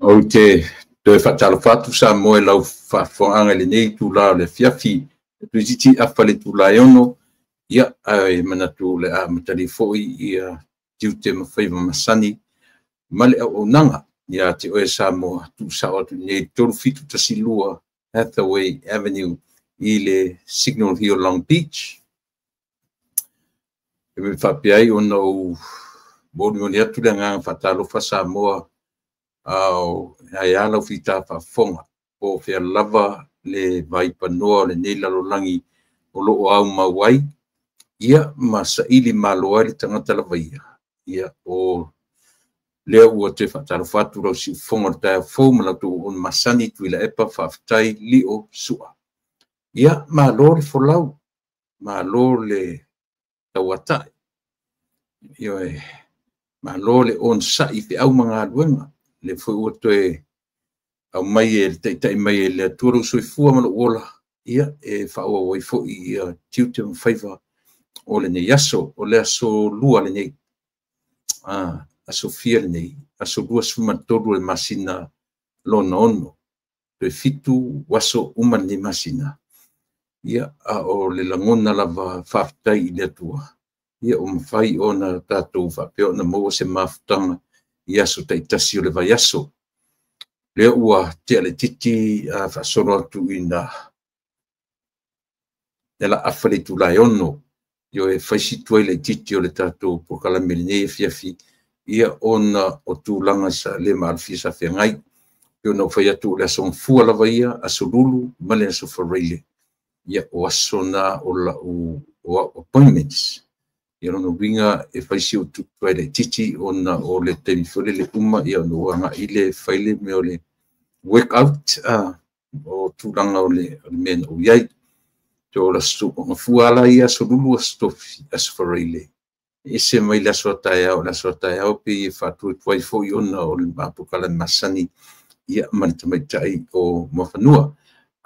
O te whaatalo whatu sa moe lau whaafonga le nei tu lao le fiafi tu titi afa le tu lai ono ia ai manatu le a matari foi ia tiute mawhaiva masani male au nanga ia te oe sa moa tu sa o tu nei toru fitu tasilua Hathaway Avenue i le Signal Hill Long Beach e me whapiai o nau moni atu le ngang whaatalo wha sa moa au ai ala fita fa fonga o fe lava le vai panoa le nei lalolangi o lo au mawai ia masa ili maloa le tangata lava ia o lea ua te whataro whatu rau si fonga tae fōma la tu on masani tuila epa whaftai li o sua ia malo le folau malo le tawatai ia malo le on sa i te au mga luenga le foi o toe au mai e te tai mai le turu soifua mana ola ia e whaua wai foi ia tiute mwhaiva o le nei aso o le aso lua le nei aso fia le nei aso lua sumatoru le masina lona ono toe fitu waso uma le masina ia o le langona lava whaftai i le atua ia o mwhai o na tātou whapeo na maua se mafutanga iaso taitasi o le vai aso. Lea ua te ale titi whasoro atu ina nela awhare tu lai ono. Io e whaisitua i le titi o le tātou pokalame le nei fiafi ia ona o tūlanga sa le maalfia sa whiangai. Io na whai atu le aso mfua lava ia, aso lulu, male aso whareile. Ia o aso na o la o appointments. Ia no winga e whaisi o tutua le titi ona o le temi whore le uma ia no wanga i le whaile me o le workout o tūranga o le men o iai. Te o la stu o fuala ia so lulu astofi as whareile. E se mai la sotaia o pe i whatu e tuai fo i ona o le mapukala masani ia manitamaitai o mawhanua.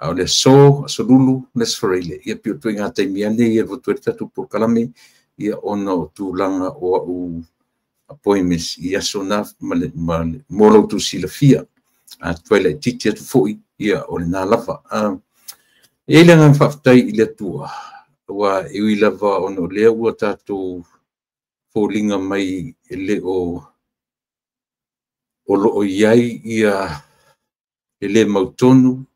O le so lulu les whareile. Ia pio tui ngā taimiane ia votu e tatu pukalame ia ona o tūlanga o appointments i aso na molo tu silafia a tuele titi atu foi ia o le nā lava. E le ngā whaftai i le tua wa e ui lava ono lea ua tātou fōlinga mai e le o loo iai ia e le mautonu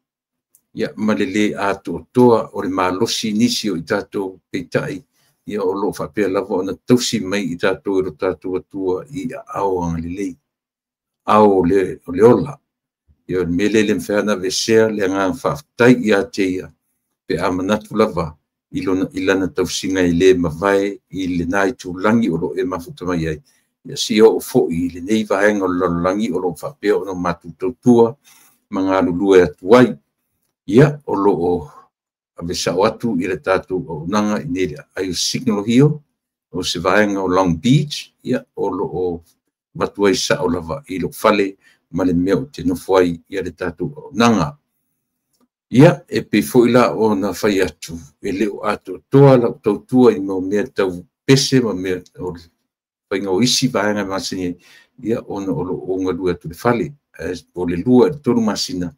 ia malele ato toa o le malosi nisi o i tātou peitai ia o lo whapea lava ona tausi mai i tātou ero tātou atua i ao angalilei. Ao le ola. Ia mele le mwhana vesea le ngā whaftai i ateia pe amanatu lava i lana tausinga i le mawai i le nai tūlangi o lo e mafutamai ai. Ia si o fo i le nei vaenga o lalongi o lo whapea o no matu tautua mga lulue atuai. Ia o lo o avesa watu i le tātou o nanga i nere ai o Signal Hill o se vaenga o Long Beach ia o lo o watuai sa o lava i lo fale ma le mea o te nofuai i le tātou o nanga. Ia e pe foila o na whai atu e leo ato toa la tautua i mo mea tau pese ma mea o whainga o isi vaenga masini ia o na o lo o ngalua tu le fale o le lua e toru masina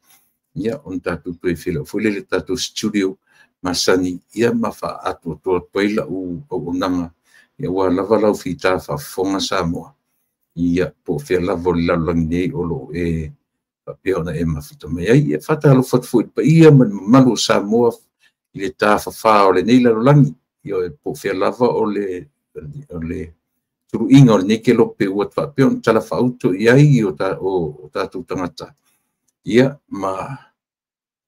ia on tātou tue whila o le tātou studio masani ia mawha ato toa toila o nanga ia ua lava lau whita whafonga Samoa ia po whia lava o lalangi nei o lo e pia ona e mawhita mai ai ia whata alo whatfu i pa ia malu Samoa i le tā whawha o le nei lalangi ia e po whia lava o le turu inga o le nei ke lope ua pia ona tala whauto iai o tātou tangata ia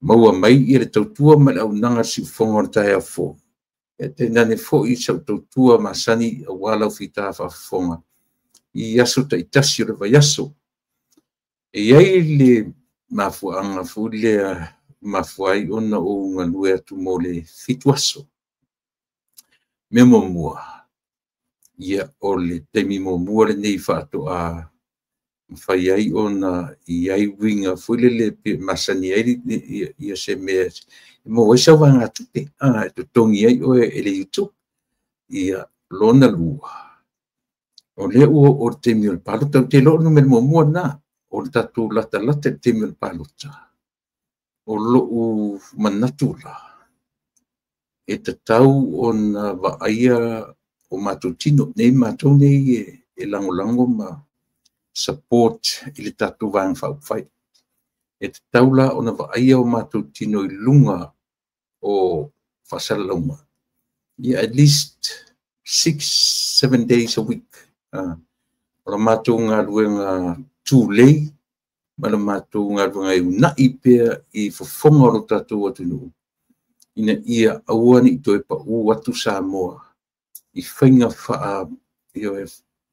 maua mai i le tautua ma le au nanga si whonga o tae a fō. E te nane fō i sau tautua masani a walau whita whawhonga. I aso ta itasi o le vai aso. E iai le mafuanga fu le mafuai ona o unga lue atu mo le fitu aso. Me mua. Ia o le teimi mua le nei whātu a fai ai ona iai winga fulele pe masani ai ia se me mo esa wanga tupe to tongi ai o ele YouTube ia lona lua o le o te mil paluta te lo no mo mo na o tatu lata lata te mil paluta o lo u manatula e te tau ona va aia o matutino nei matou nei e lango ma support ili tatu vang fai e te taula ona va aia o matutino i lunga o fasaloma yeah, at least 6-7 days a week o matou ngā ruenga tūlei ma le matou ngā ruenga i una i pea i fofonga o tatou atunu ina ia auani i toe pa u atu Samoa i whainga wha io e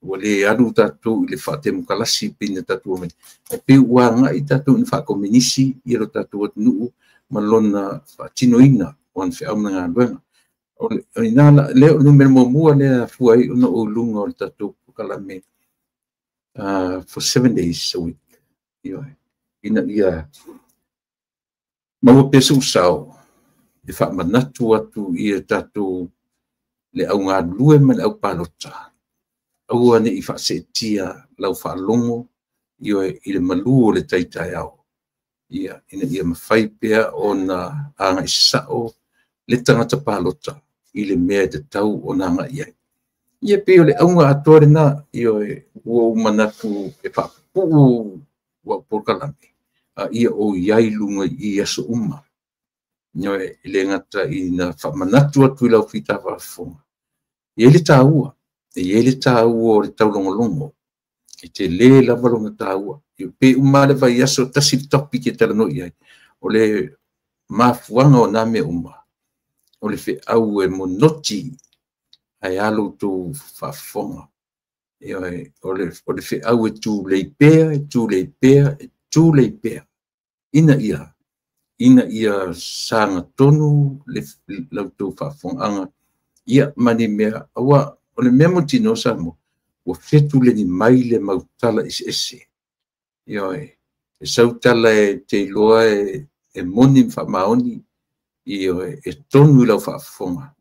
wale aru tatou i le wha te mukalasi pina tatou me e pe ua nga i tatou ni wha kominisi i ro tatou atunu ma lona wha tinoina wan whi au na ngā ruenga o ina leo numero mo mua le fuai una o lunga o tatou kalame for 7 days a week io ina ia mau pesu sao e wha manatu atu i tatou le au ngā lue ma le au palota au ane i wha se tia lau wha longo io i le malu o le taitai au ia ina ia mawhai pea o na anga i sao le tangata palota i le mea te tau o nanga iai. Ia peo le aunga atore na io e ua manatu e wha puu wa porkalame ia o iai lunga i aso uma. Nio e le ngata i na wha manatu atu i lau whita whafonga. Ie le tāua, ie le tāua o le taulongolongo. I te le lavalonga tāua. Io pe umale vai aso tasi topi ke tala no iai. O le mafuanga o name uma. O le fe au e monoti ai alo tu whafonga. O le fe au e tu leipea. Ina ia sanga tonu le lau tu whafonga. Ia mani mea awa o le mea motino samo ua fetu le ni mai le mautala ese. E sautala e te iloa e moni whamaoni e tonu i lau whaafonga.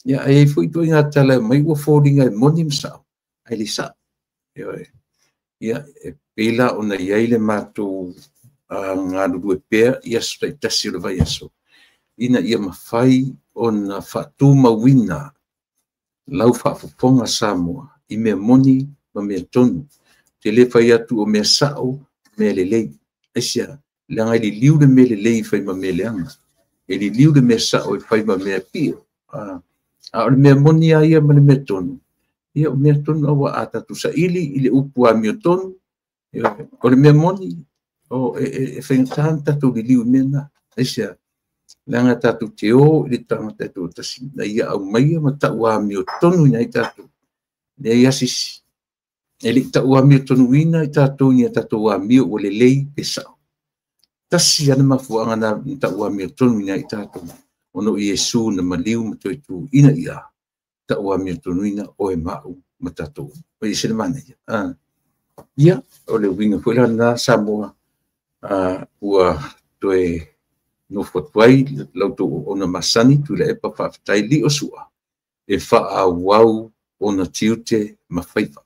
Ia e fui tui ngā tala mai ua fōringa e moni msao. Ai li sa. Ia e pela o na iai le mātou ngā nuru e pēr ia sota i tasi o le vai aso. Ina ia mawhai o na whatu mawina lau whaafonga Samoa i mea moni ma mea tonu. Te le whai atu o mea sao mea le lei. Esia, langa li liu le mea le lei whai ma mea leanga. E li liu le mea sao e whai ma mea pio. O le mea moni a ia ma le mea tonu. Ia o mea tonu awa a tatu sa ili i le upu a mea tonu. O le mea moni e whaingataan tatu li liu mea na. Esia, langa tatu te o i tanga tatu tasi. Na ia au maia ma tau a mea tonu ina i tatu. Ne ia sisi. E li tau a mea tonu ina i tatu ni a tatu a mea o le lei pesao. Tasi ana mafuanga na tau a mea tonu ina i tatu. Ono i Yesu na maliu ma toi tu ina ia. Tau a mea tonu ina o e mau ma tatu. O i sene mana ia. Ia, o le winga fuela na Samoa. Ua toe no fotuai lau tu ona masani tu le epa whaafitai li o sua. E wha wau ona tiute ma whaifa.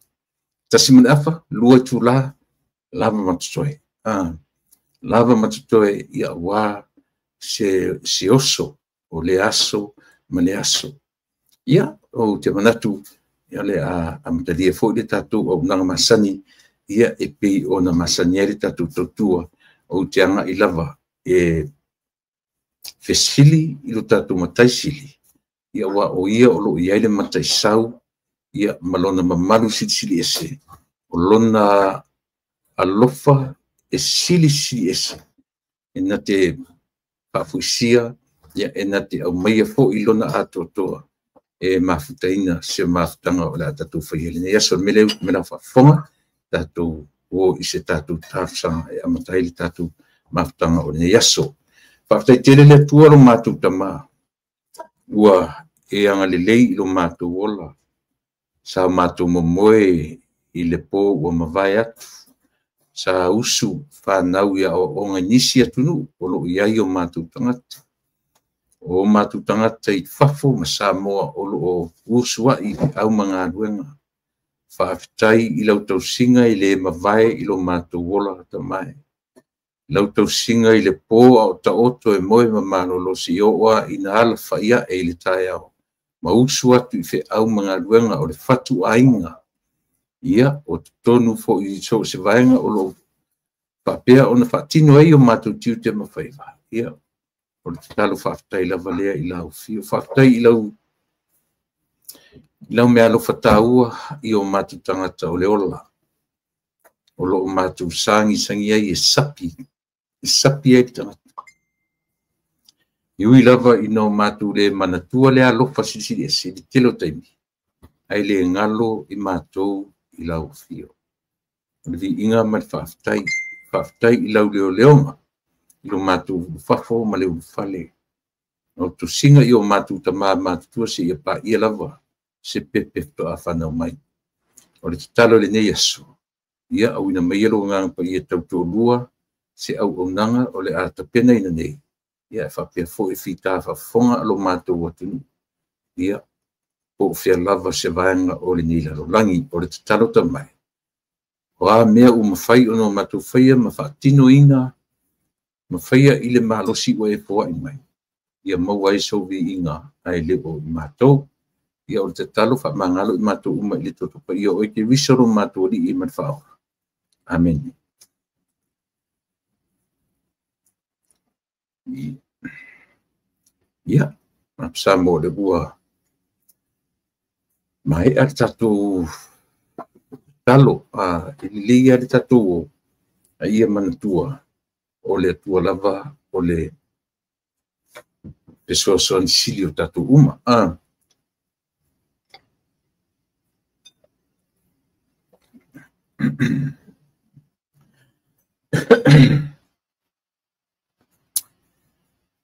Tasi mana afa, lua tu la, lava matutoe. Lava matutoe ia wā se oso o le aso ma le aso. Ia, o te manatu, ia le a matalia fo le tatu o nanga masani, ia e pei ona masani e le tatu totua o te anga i lava e fesili i lo tatu matai sili. Ia wa o ia o lo ia le matai sau, ia malona mamalu sili ese. O lona alofa e sili ese. E na te pafuisia, ia e na te au maia fo i lona atotoa. E mafutaina se mafutanga o la tatu whaiele. Ia so mele whafonga, tatu o i se tatu tafsanga e amatai le tatu mafutanga o le yaso. Whaftai tele le tua lo mātou tama. Ua e anga le lei lo mātou ola. Sa mātou momoe i le pō ua mawai atu. sa usu whanau ia o nganisi atunu o lo iai o mātou tangata. O mātou tangata I whafo ma Samoa o lo o usua I au mga aluenga. Whaafitai I lau tau singa I le mawai I lo mātou wola ta mai. Lau tau singa I le pō au ta oto e moe ma malolo si oa I na ala whaia e le tai au. Ma usu atu I whi au mga aluenga o le whatu ainga. Ia o tonu fo I so se vaenga o lo whapea o na whatino ei o mātou tiu te mawhaiva. Ia o le talo whaafitai lava lea I lau fio. Whaafitai I lau mea lo whataua I o mātou tangata o le ola. O lo mātou sangi ai e sapi. E sapi e tangata. Iui lava I no mātou le manatua lea lofa sisi e siri telo taimi. Ai le ngalo I mātou I lau fio. O le vi inga mai whaafitai. Whaafitai I lau leo leonga. I lo mātou whafo ma leo whale. O to singa I o mātou ta mātou se ia pa ia lava. Se pepe to a whanau mai. O le talo le nei aso. Ia au ina mai alo ngang pa ia tau tō lua. Se au nanga o le ata pena ina nei. Ia e whapea fo e whita whafonga alo mātou atunu. Ia o whia lava se vaenga o le nila lo langi o le talo ta mai. O a mea u mawhai ono mātou whaia ma whaatino ina. Mawhaia I le malosi o e poa I mai. Ia maua e so vi inga ai le o I mātou. Ia o te talo wha mangalo I mātou uma I le totopa. Ia o te visaro mātou li I manwhao. Amen. Ia, mapsa mo le ua. Mai ar tatou talo, ili ar tatou a ia manatua o le tua lava o le pessoa son silio tatou uma.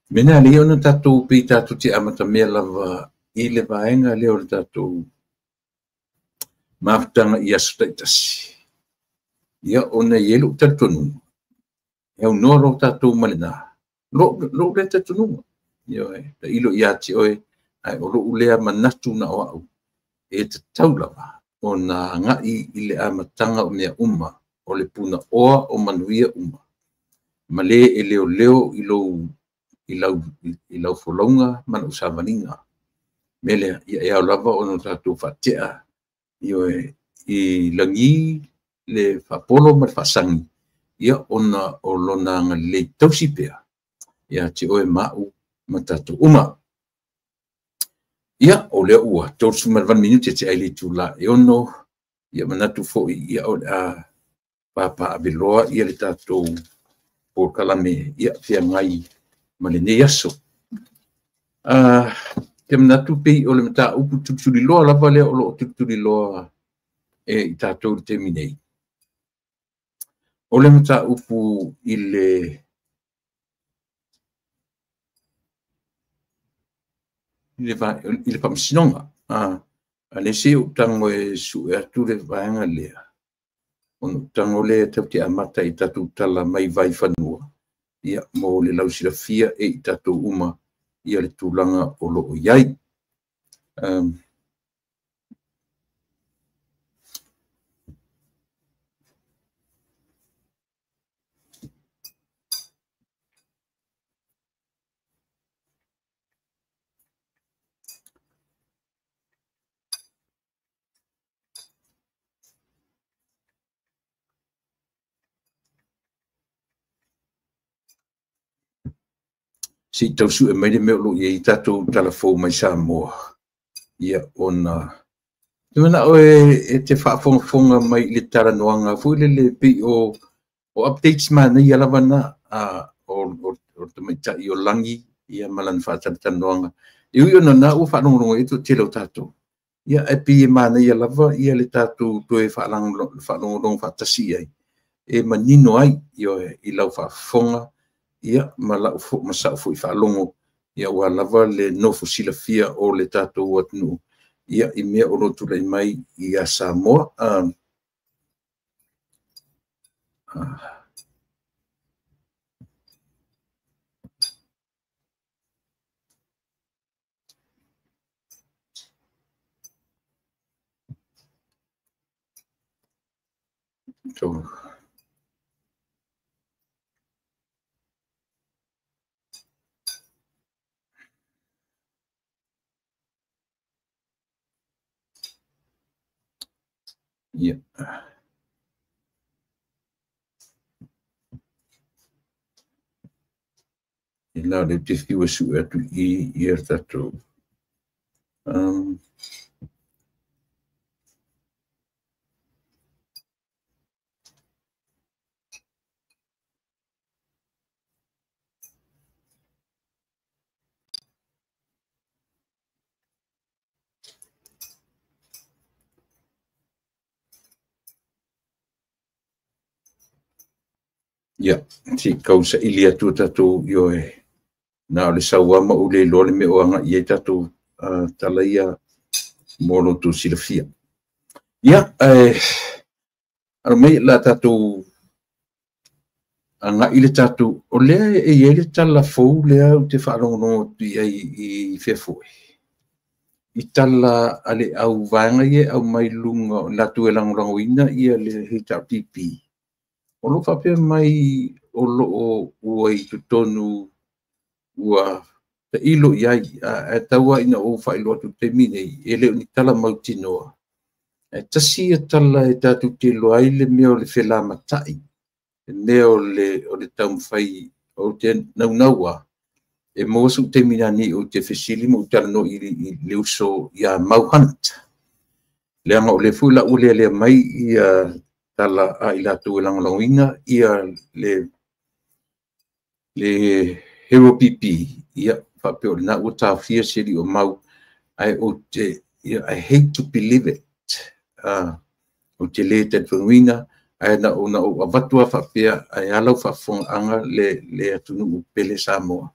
Mena leo na tatou pi tatou te amata mea lava I le vaenga leo le tatou maftanga I aso taitasi. Ia ona yelu tatonu. Ia no lo tatou malena. Lo le tatonu. Ia ta ilo iati oe ai o lo ulea manatu na o au. E te tau lava. Ona ngai I le amatanga o mea uma. O le puna oa o manuia uma. Male e leo I lau folonga mana usamaninga. Mele ia lava ono tatou fatea. I langi le fapolo ma fasangi. Ia ona o lona le tausipea. Ia te oe mau ma tatou uma. Ia o lea ua. Tausu marvan minuti te aile tula. E ono ia manatu fo ia o a papa abeloa ia le tatou por kalame ia fia ngai ma le nei aso. Te manatu pei o le mata upu tuturi loa lava lea o lo tuturi loa e I tātou te minei. O le mata upu I le pamasinonga. Ale se o tango e su e atu le vaenga lea. Ono tango le tau te amata I tātou tala mai vai whanua. Ia mo le lausira fia e I tātou uma ia le tūlanga o lo o iai. Si tausu e mai le meo lo I tātou talafou mai Samoa. Ia ona. Tuna o e te whaafonga mai le tara noanga. Fui le pi o updates mana I alawa na o te mai tai o langi. Ia malan whaatata noanga. Iui ona na ua whaanongonga ito te lau tātou. Ia e pi e mana I alawa. Ia le tātou toe whaanongonga whaatasi ai. E manino ai I lau whaafonga. Ia malau fo masau fo I whaalongo. Ia ua lava le nofo sila fia o le tātou atunu. Ia I mea o rotu lei mai I a Samoa. So yeah. Ila le te fiwa su atu I tatou. Ya, si kausa ili atu tatou yo na le sawama o le lole me o anga I tatou talaia molo tu silafia. Ya, ana mai la tatou anga ile tatou o le ele tala fou le au te whaalongono tu I fefo. I tala ale au vanga ye au mai lunga la tu langrangoina ia le hita pipi. O lo whapea mai o lo o ua I tutonu ua te ilo iai a taua ina o whailo atu te mine e leo ni tala mautinoa. E tasi e tala e tatu te loai le meo le whela matai. E neo le taumwhai o te naunaua. E mosu te minani o te whesili mo tala no I le uso ia mauhanat. Le anga o le fula ule le mai ia tala a ila tu langolawina ia le hero pipi ia whapeo na uta fia siri o mau ai o te I hate to believe it o te le te tunuina ai na o avatua whapea ai alau whafonga anga le atunu pele Samoa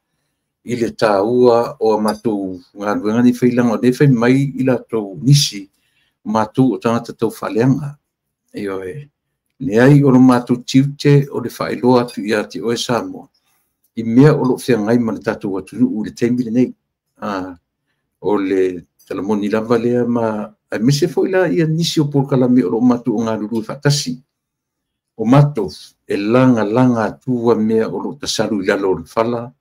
I le tāua o amatu ngā ruengani whailanga o ne whai mai ila tau nisi matu o tangata tau whaleanga io ne ai o lo matu tiute o le whailoa atu ia te oe Samoa I mea o lo whiangai ma le tatu atunu u le teimile nei o le talamoni lava lea ma ai mise foila ia nisi o polkalami o lo matu o ngā ruru whatasi o matu e langa atua mea o lo tasaru I lalo o le whala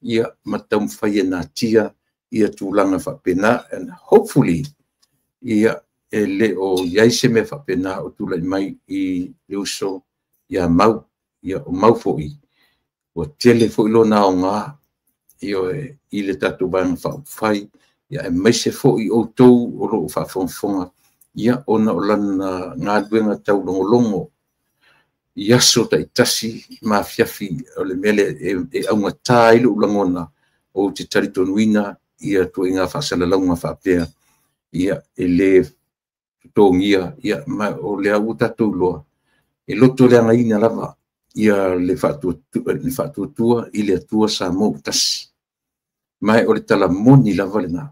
ia matam whaia nā tia ia tūlanga whapena and hopefully ia e le o iaise me whapena o tūlai mai I le uso ia mau ia o mau fo'i o tele fo'i lo nā o ngā I le tatu banga whai ia e maise fo'i o tau o lo whafonga ia ona o lana ngā duenga tau longo ia so ta itasi ma fiafi o le mele e aunga tā ilo ulangona o te taritonuina ia tu inga whasala launga whapea ia e le tutongia ia ma o le au tatu loa e loto le anga ina lava ia le whatuatua I le atua sa mo tasi mai o le talamoni lava le na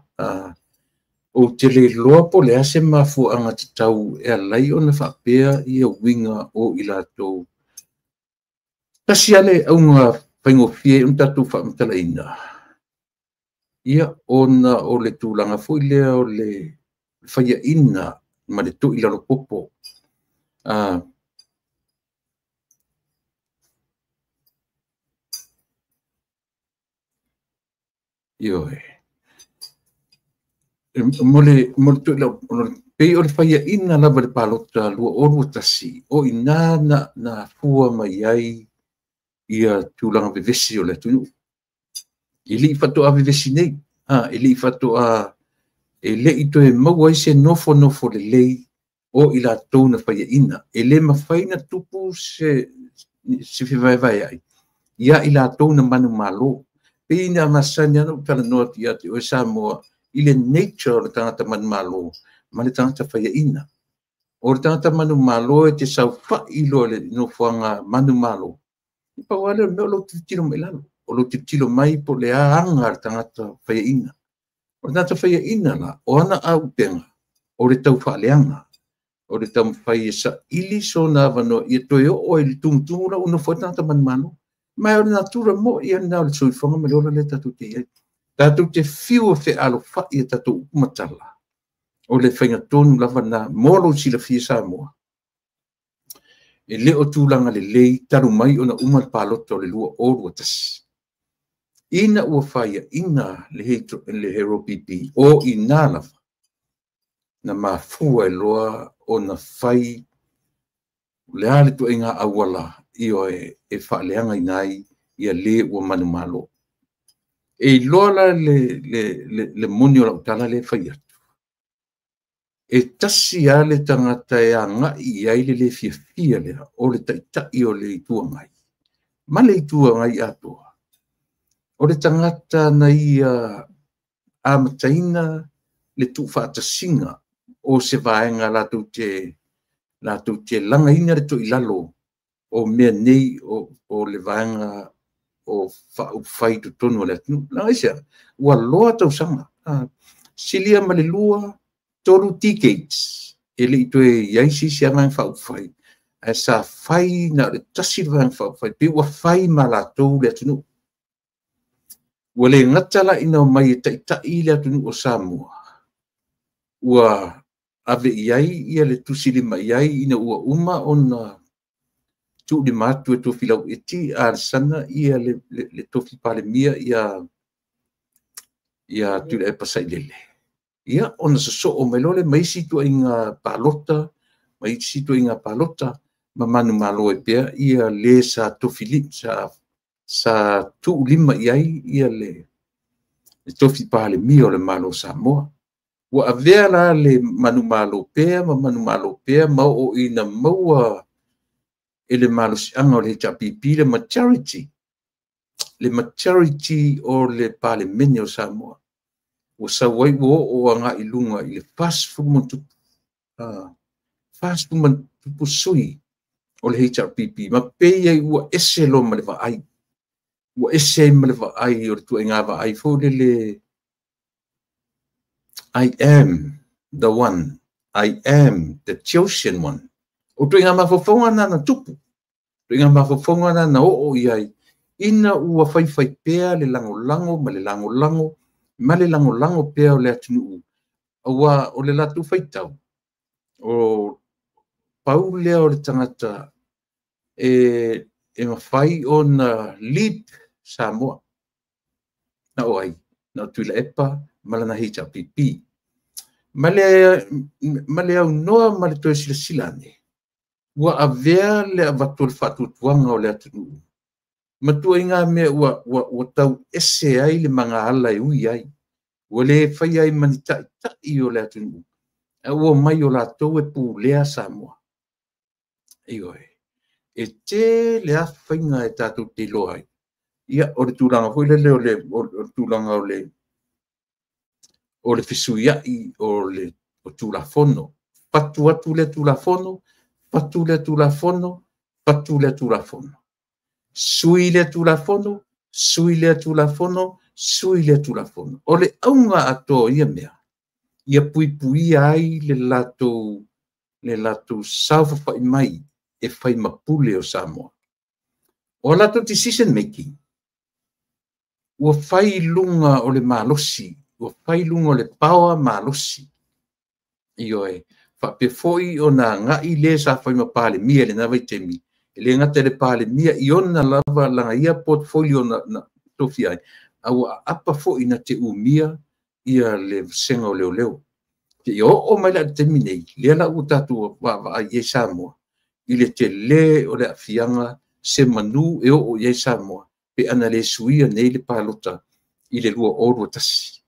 o te le loa po le ase mafu anga te tau e alai o na whapea ia winga o I latou. Tasi ale au ngā whaingofie un tatu whaamtala ina. Ia ona o le tūlanga fo I lea o le whaia ina ma le to I lalo popo. Ioe. Mole to ila pei o le whaia ina lava le palota lua o lua tasi o ina na fua mai ai ia tūlanga vevesi o le tunu. Ili whatu a vevesi nei. Ili whatu a e le ito e mau ai se nofo le lei o I la tau na whaia ina. E le mawhaina tupu se whiwaiwai ai. Ia I la tau na manu malo. Pei na masani anu tala noa ti ati o Samoa I le nature o le tangata manu malo. Ma le tangata whaia ina. O le tangata manu malo e te sau whailo le nofuanga manu malo. I pa wale o meo lo titilo mai lalo. O lo titilo mai po le aanga le tangata whaia ina. O le tangata whaia ina la, o ana au penga, o le tau whaaleanga. o le tam fai sa ili so na vano ia toi o il tung la uno fota ta man mano mai o natura mo ia na le soi fonga me lo le tatu te ia tatu te fiu fe alo fa ia tatu matala o le fainga tonu lava na molo si la fia sa mo e le o tūlanga le lei taru mai ona umal paloto le lua o lua tasi ina ua faia ina le hero pipi o ina lava na mafua e loa o na fai le ale tu inga awala io e faaleanga inai ia le ua manu malo e lola le muni o la utala le fai atu e tasi ale tangata e anga i aile le fia le o le taitai o le itua mai ma le itua ngai atoa o le tangata na ia amataina le tu faatasinga o se vaenga la tu te langa ina le to ilalo o mea nei o le vaenga o fai tu tonu le tunu la isa ua loa tau sanga silia ma le lua tolu tickets e le ito e yaisi si amang fai e sa fai na le tasi vaenga fai pe ua fai ma la tau le tunu ua le ngatala ina o mai e taitai le tunu o Samoa ua ave iai ia le tusilima iai ina ua uma ona tu di matu e tofi lau eti al sana ia le tofi palemia ia tu le pasai lele ia ona so o melole mai situ inga palota ma manu malo e pea ia le sa tofi sa tu lima iai ia le tofi palemia o le malo Samoa ua avea la le manu malo pea ma o ina maua ele malo sianga o le HRPP le maturity o le palemene o Samoa ua sauai ua o anga i lunga i le fast food sui o le HRPP ma peia ua ese lo ma le vaai ua ese ma le vaai o le tuainga vaai fo le I am the one. I am the chosen one. O tu inga mafofonga na tupu. Tu inga mafofonga na o iai. Ina ua fai pea le lango ma le lango pea o le atunu. Ua o le latu fai tau. O paulea o le tangata e mawhai o na lead Samoa. Na o ai. Na tuila epa malana HRPP. Male au noa male toe silane. Ua avea le avatul fatutuanga o le atunu. Matua inga mea ua tau ese ai le manga ala e ui ai. Ua le fai ai manitai o le atunu. Ua mai o la tau e pu lea Samoa. Ioi. E te le awhainga e tatu te loai. Ia o le tūranga fui le o le tūranga o le fisuiai o le tulafono. Patu le tulafono, patu le tulafono, patu le tulafono. Sui le tulafono, sui le tulafono, sui le tulafono. O le aunga ato ia mea. Ia pui ai le lato saufa fai mai e fai mapule o Samoa. O lato decision making. Ua fai lunga o le malosi. Ua fai lunga o le pawa malosi. Ioe. Whape foi o na ngai le sa fai mapale mia le nawai temi. Le ngata le pale mia i ona lava langa ia portfolio na tofi ai. Aua apa foi na te umia ia le senga o leo. Te o mai la temi nei. Le la utatu wa ye Samoa. Ile te le o le afianga se manu e o ye Samoa. Pe ana le suia nei le palota i le lua orua tasi.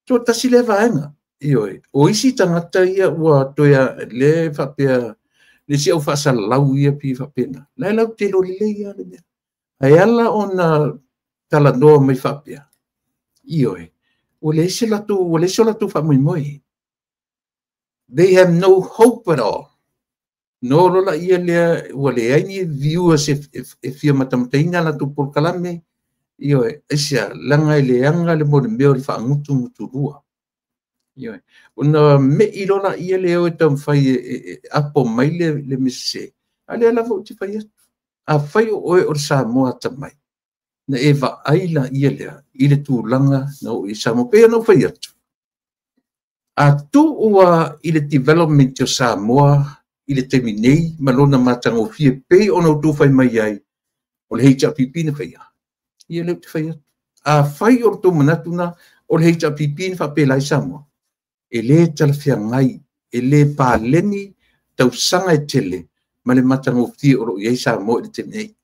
To tasi le vaenga. Ioi. O isi tangata ia ua toia le whapea le si au whasa lau ia pi whapena. Lai lau te lo le ia le mea. Ai ala o na tala noa mai whapea. Ioi. O le se latu whamoi. They have no hope at all. No lola ia lea ua le aini viewers e fia matamataina la tu polkalame. Ioi. Esia langa le anga le mo le meo le whaangutu rua. Yo. Una me ilona ia le o tam fai apo mai le mise. Ale la vo ti fai. A fai o Samoa tamai. Na eva aila ia le tu langa no i Samoa pe no fai atu. A tu ua i le development o Samoa i le teminei malona matango fie pe ono tu fai mai ai. O le heita pipina fai a. Ia le te fai atu. A fai o to manatuna o le heita pipina fa pe lai Samoa. E le talafia ngai, e le pāleni tau sanga e tele, ma le matango fie o iei Samoa le teminei.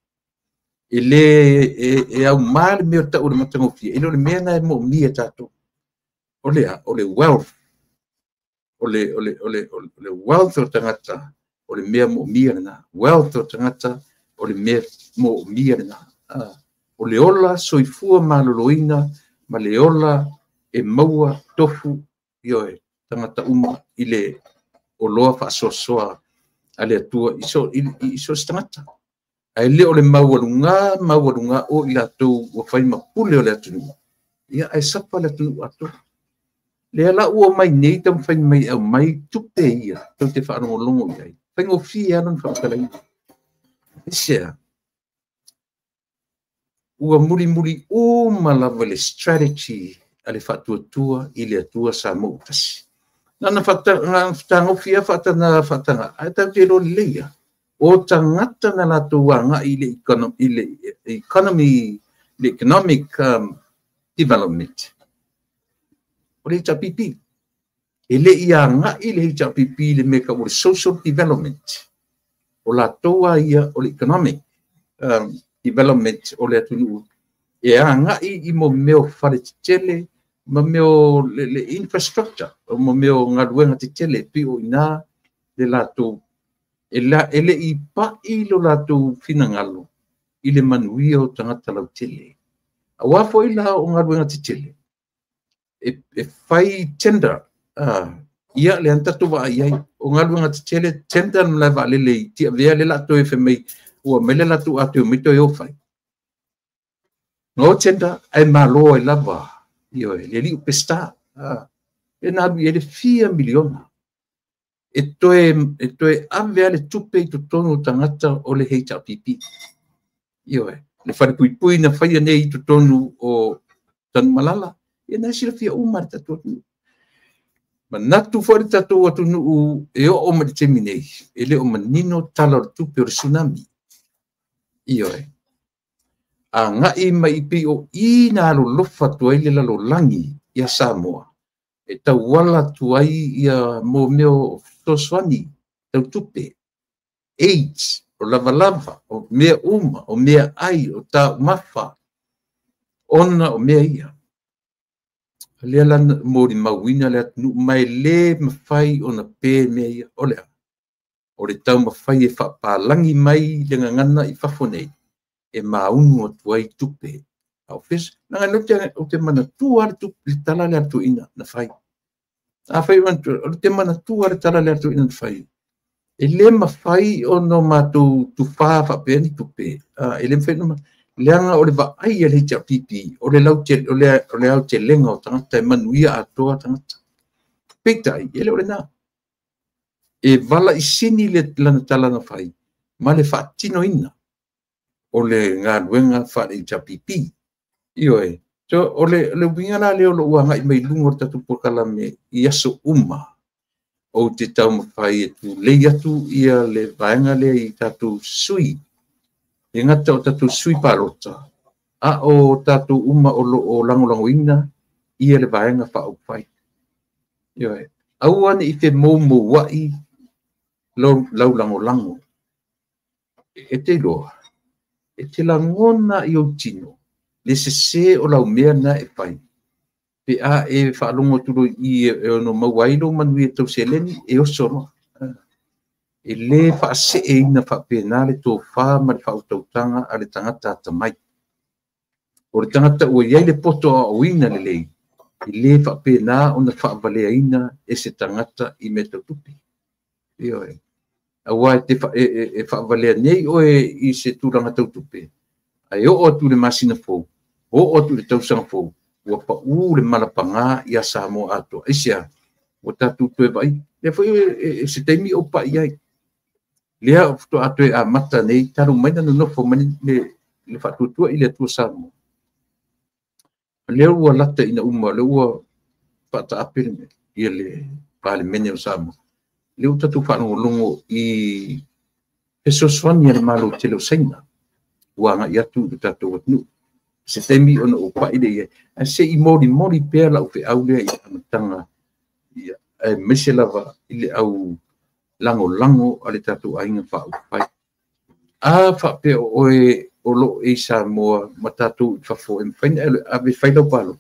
E le au maa le mea tau le matango fie, e le mea ngai mo mia tato. O le wealth, o le wealth o tangata, o le mea mo mia na, wealth o tangata, o le mea mo mia na. O le ola soifua maloloina, ma le ola e maua tofu, ioe, tangata uma i le o loa whaasosoa a le atua iso tangata. Ai le o le mauarunga o i latou o whai mapule o le atunu. Ia ai sapa le atunu atu. Le ala ua mai nei tam whai mai au mai tupe ia, tau te whaanongolongo i ai. Whai ngō fie anon whaakalai. Isia, ua muri o malawa le strategy a le whaatuatua i le atua Samoa utasi. Nana whatango fia whatanga, ai tau te ro leia. O tangata na la tuanga i le economic development. O le HRPP. E le ia nga i le HRPP le meka o le social development. O la toa ia o le economic development o le atunu. E a nga i mo meo whare tele, mo meo le infrastructure, mo meo ngā ruenga tele, pi o ina le la tō. Ele i pa i lo la tō finangalo, i le manuia o tangata lau tele. A wafo i la o ngā ruenga tele. E whai tender, ia le antatu wa ai, o ngā ruenga tele, tender mla wa lele, tia vea le la tō e whemei, ua mele la tō atu mito e o whai. Ngō tender, ai malo e lava, ioe, le li upesta, e nā e le 4 miliona. E toe avea le tupe i tonu tangata o le HRPP. Ioe, le whare pui na whaia nei i tonu o Tanu Malala, e nā sira fia umar tatu atu. Ma natu whare tatu atu nuu e o ma te minei, e le o manino tala o tupe o tsunami. Ioe. A ngai mai pi o i nā lo lofa tuai le lalo langi ia Samoa. E tau wala tuai ia mo meo toswani, tau tupe, AIDS, o lava, o mea uma, o mea ai, o tā mafa, ona o mea ia. Lea lana mori mawina lea tunu, mai le mawhai o na pē mea ia, o lea. O le tau mawhai e whapalangi mai le ngangana i whafonei. E maunu o tuai tupe. Au fes, nanga note o te mana tua tupe, le tala le atu ina na whai. A whai wantu, o te mana tua le tala le atu ina na whai. E le mawhai o no mātou tu whāwha pēni tupe. E le mwhai no leanga o le wa ai e le HRPP, o le au te lenga o tangata, e manuia atoa tangata. Peitai, e le o le nā. E wala i sini le lana tala na whai, ma le whaatino ina. O le ngā ruenga whare HRPP. Ioe, so o le wingana leo lo ua ngai mai lungo tatu pokala me i aso uma. O te tau mawhai e tu lei atu ia le vaenga le i tatu sui. E ngata o tatu sui parota. A o tatu uma o lango ina ia le vaenga wha au whai. Ioe, auane i te mōmo wai lau lango. E te loa. E te langona i o tino, le se o lau mea na e pai. Pe a e whaalongo turo i e ono mawailo manui e tau se leni e o soro. E le whaase e ina whapena le tō wha ma le whautautanga a le tangata ata mai. O le tangata ua iai le poto a oina le lei. I le whapena o na whaavalea ina e se tangata i me tau tupi. Ioe. Awa e whaavalea nei o i se tūranga tautupe. Ai o atu le masina fōu, o atu le tausanga fōu, ua pa le malapanga i a Samoa ato. Isia, o tatu tue vai le foi se temi o pa ia lea to atu a mata nei taru mai no fo mani le fa tu ile tu samo le ua lata ina uma le ua pa ta apil ile pale mene o samo le uta tu fa no longo I eso sonia le malo te lo senga wa nga ia tu tatu nu se temi ona o pa ile a se I mori pe la o fe au le I tanga ia meselava ile au lango ale tatu ainga fa pai a fa pe o lo e sa mo matatu fa fo en fen ave fai lo palo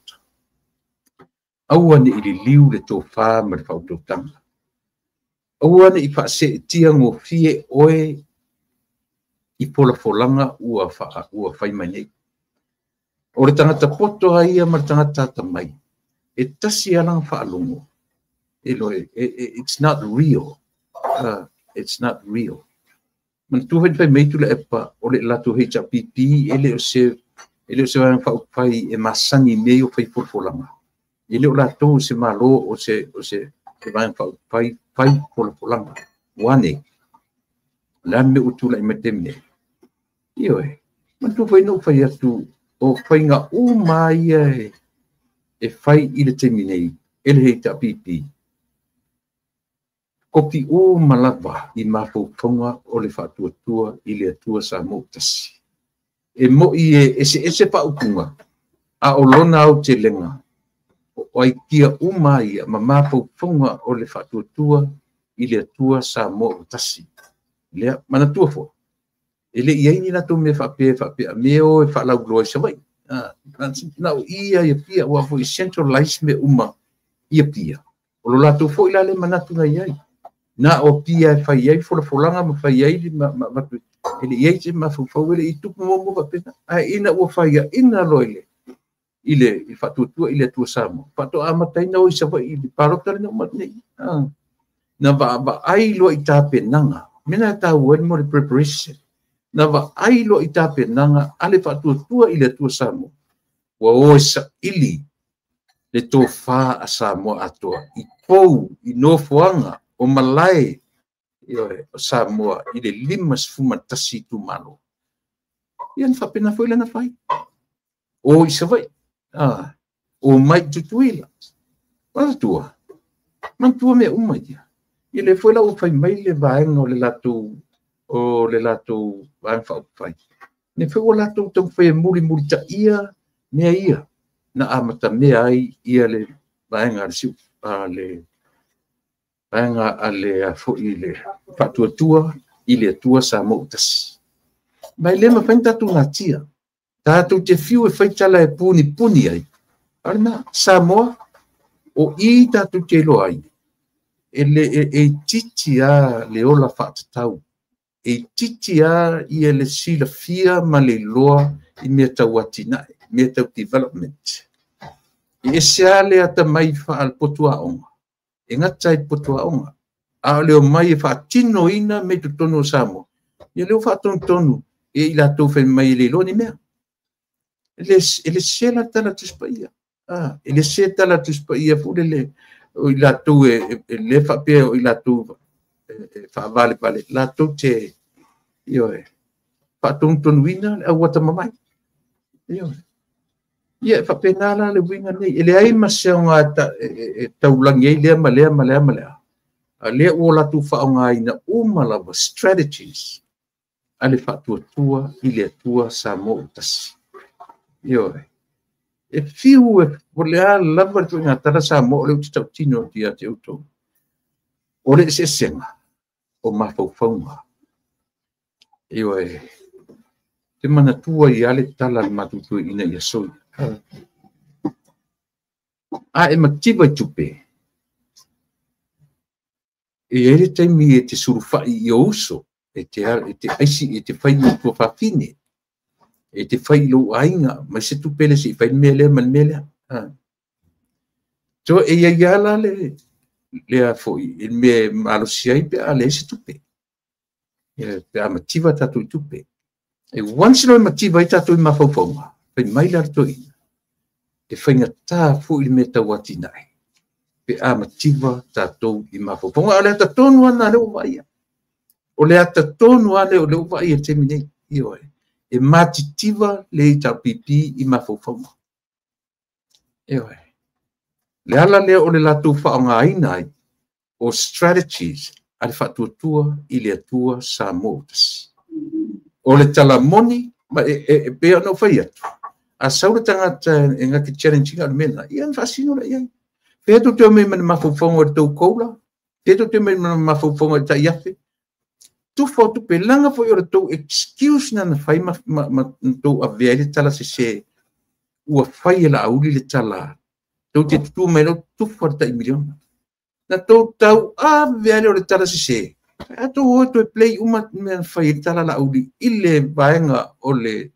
au ane ili liu le to fa ma fa to tanga au ane I fa se tia ngo fie oe I pola folanga ua fai mai o le tangata poto ai ma tangata mai e tasi ala fa alongo it's not real. It's not real. Man tu hoi mai tu le epa o le la tu hei chapipi ele o se wang fa upai e masani mei o fai polanga. Ele o la tu se malo o se wang fa upai fai polanga. Wane. La me utu la imeteme. Iyo man tu hoi no fai atu o fai nga umai e fai ile teminei ele hei chapipi. Kopi o malava I mafaufonga o le whatuatua I le atua sa motasi. E mo I ese paupunga a o lona au te lenga. O ai kia umai ma mafaufonga o le whatuatua I le atua sa motasi. Lea manatua fo. Ele iai na to me whape me o e whalau loa sa vai. Nau ia pia wa fo centralize me uma ia pia. O lo lato fo ila le manatu na iai. Na o pia fai ai folanga ma fai ai ele ia te ma fo ele I tupu mo va pena a ina o fai ina loile ile I fatutua ile tu samo pato amatai na o isa vai I parota no matnei na va ai lo I tape nanga mena ta wen mo preparation na va ai lo I tape nanga ale fatutua ile tu samo wa o isa ili le to fa asamo atoa I pou I no fuanga o malai o Samoa I le limas fumatasi tu malo. Ian fa pena foi lana fai. O isa vai. O mai tutuila. Mantua. Mantua me uma dia. Ile foi la o fai mai le vaenga o le lato vaenga fa fai. Ne foi o lato tau fai muri ta ia mea ia. Na amata mea ai ia le vaenga le Anga ale fo ile fatuatua ile tua sa motas. Mai le ma fenta tu natia. Ta tu te fiu e feita la e puni ai. Arna Samoa o I ta tu te lo ai. Ele titia le ola fatatau. E titia I ele sila fia ma le loa I mea tauatina, mea tau development. E se ale ata mai fa al potua onga. E ngata I potua onga. A leo mai e whaatino ina me tu tono Samo. E leo whaatonu e I la tau whai mai le loni mea. Ele se la tala tuspa ia. Ele se tala tuspa ia fu le o I la tau e le whapea o I la tau whaavale pale. La tau te io e whaatonu ina a wata mamai. Io e. Ia whapenala le winga nei. Ele ai maseo ngā taulangi ei lea malea. A lea ua latu whaonga ina umalawa strategies. Ale whatuatua I le atua sa mo utasi. Io e. E fiu e volea lava tu ngā tara sa mo le utitau tino tia te uto. O le se senga. O mawhauwhaunga. Io e. Te manatua I ale tala matutu ina ia soi. E matiba tupe. E ele taimi e te surufai I ouso. E te aisi e te whai o tua whawhine. E te whai lo ainga. Ma se tupele si whai mele man mele. So e iala le a foi. E me malosiai pe a le se tupe. Pe a matiba tatu I tupe. E once no matiba I tatu I mawhauwhaunga. Pai mai larto ina. E whainga tā fo I me tau atinai. pe a mativa tatou I mafofonga o le tatonu ana le uvaia. O le tatonu ana o le uvaia te minei io e matitiva le tapipi I mafofonga. Io le ala le o le latu whaongaina ai o strategies ale whatuatua I le atua sa motas. O le talamoni ma pea no whai atu. A saura tangata e ngaki challenging al mena ian fasino la ian. Pea tu teo mei mana mafufonga o tau koula. Pea tu teo mei mana mafufonga o ta iafe. Tu fo tu pelanga fo o tau excuse na na whai ma tau a veile tala se ua whai la auli le tala. Tau te tu mei no tu fo ta I miliona. Na tau a veile o le tala se. Ato o to play uma me whai tala la auli ile vaenga o le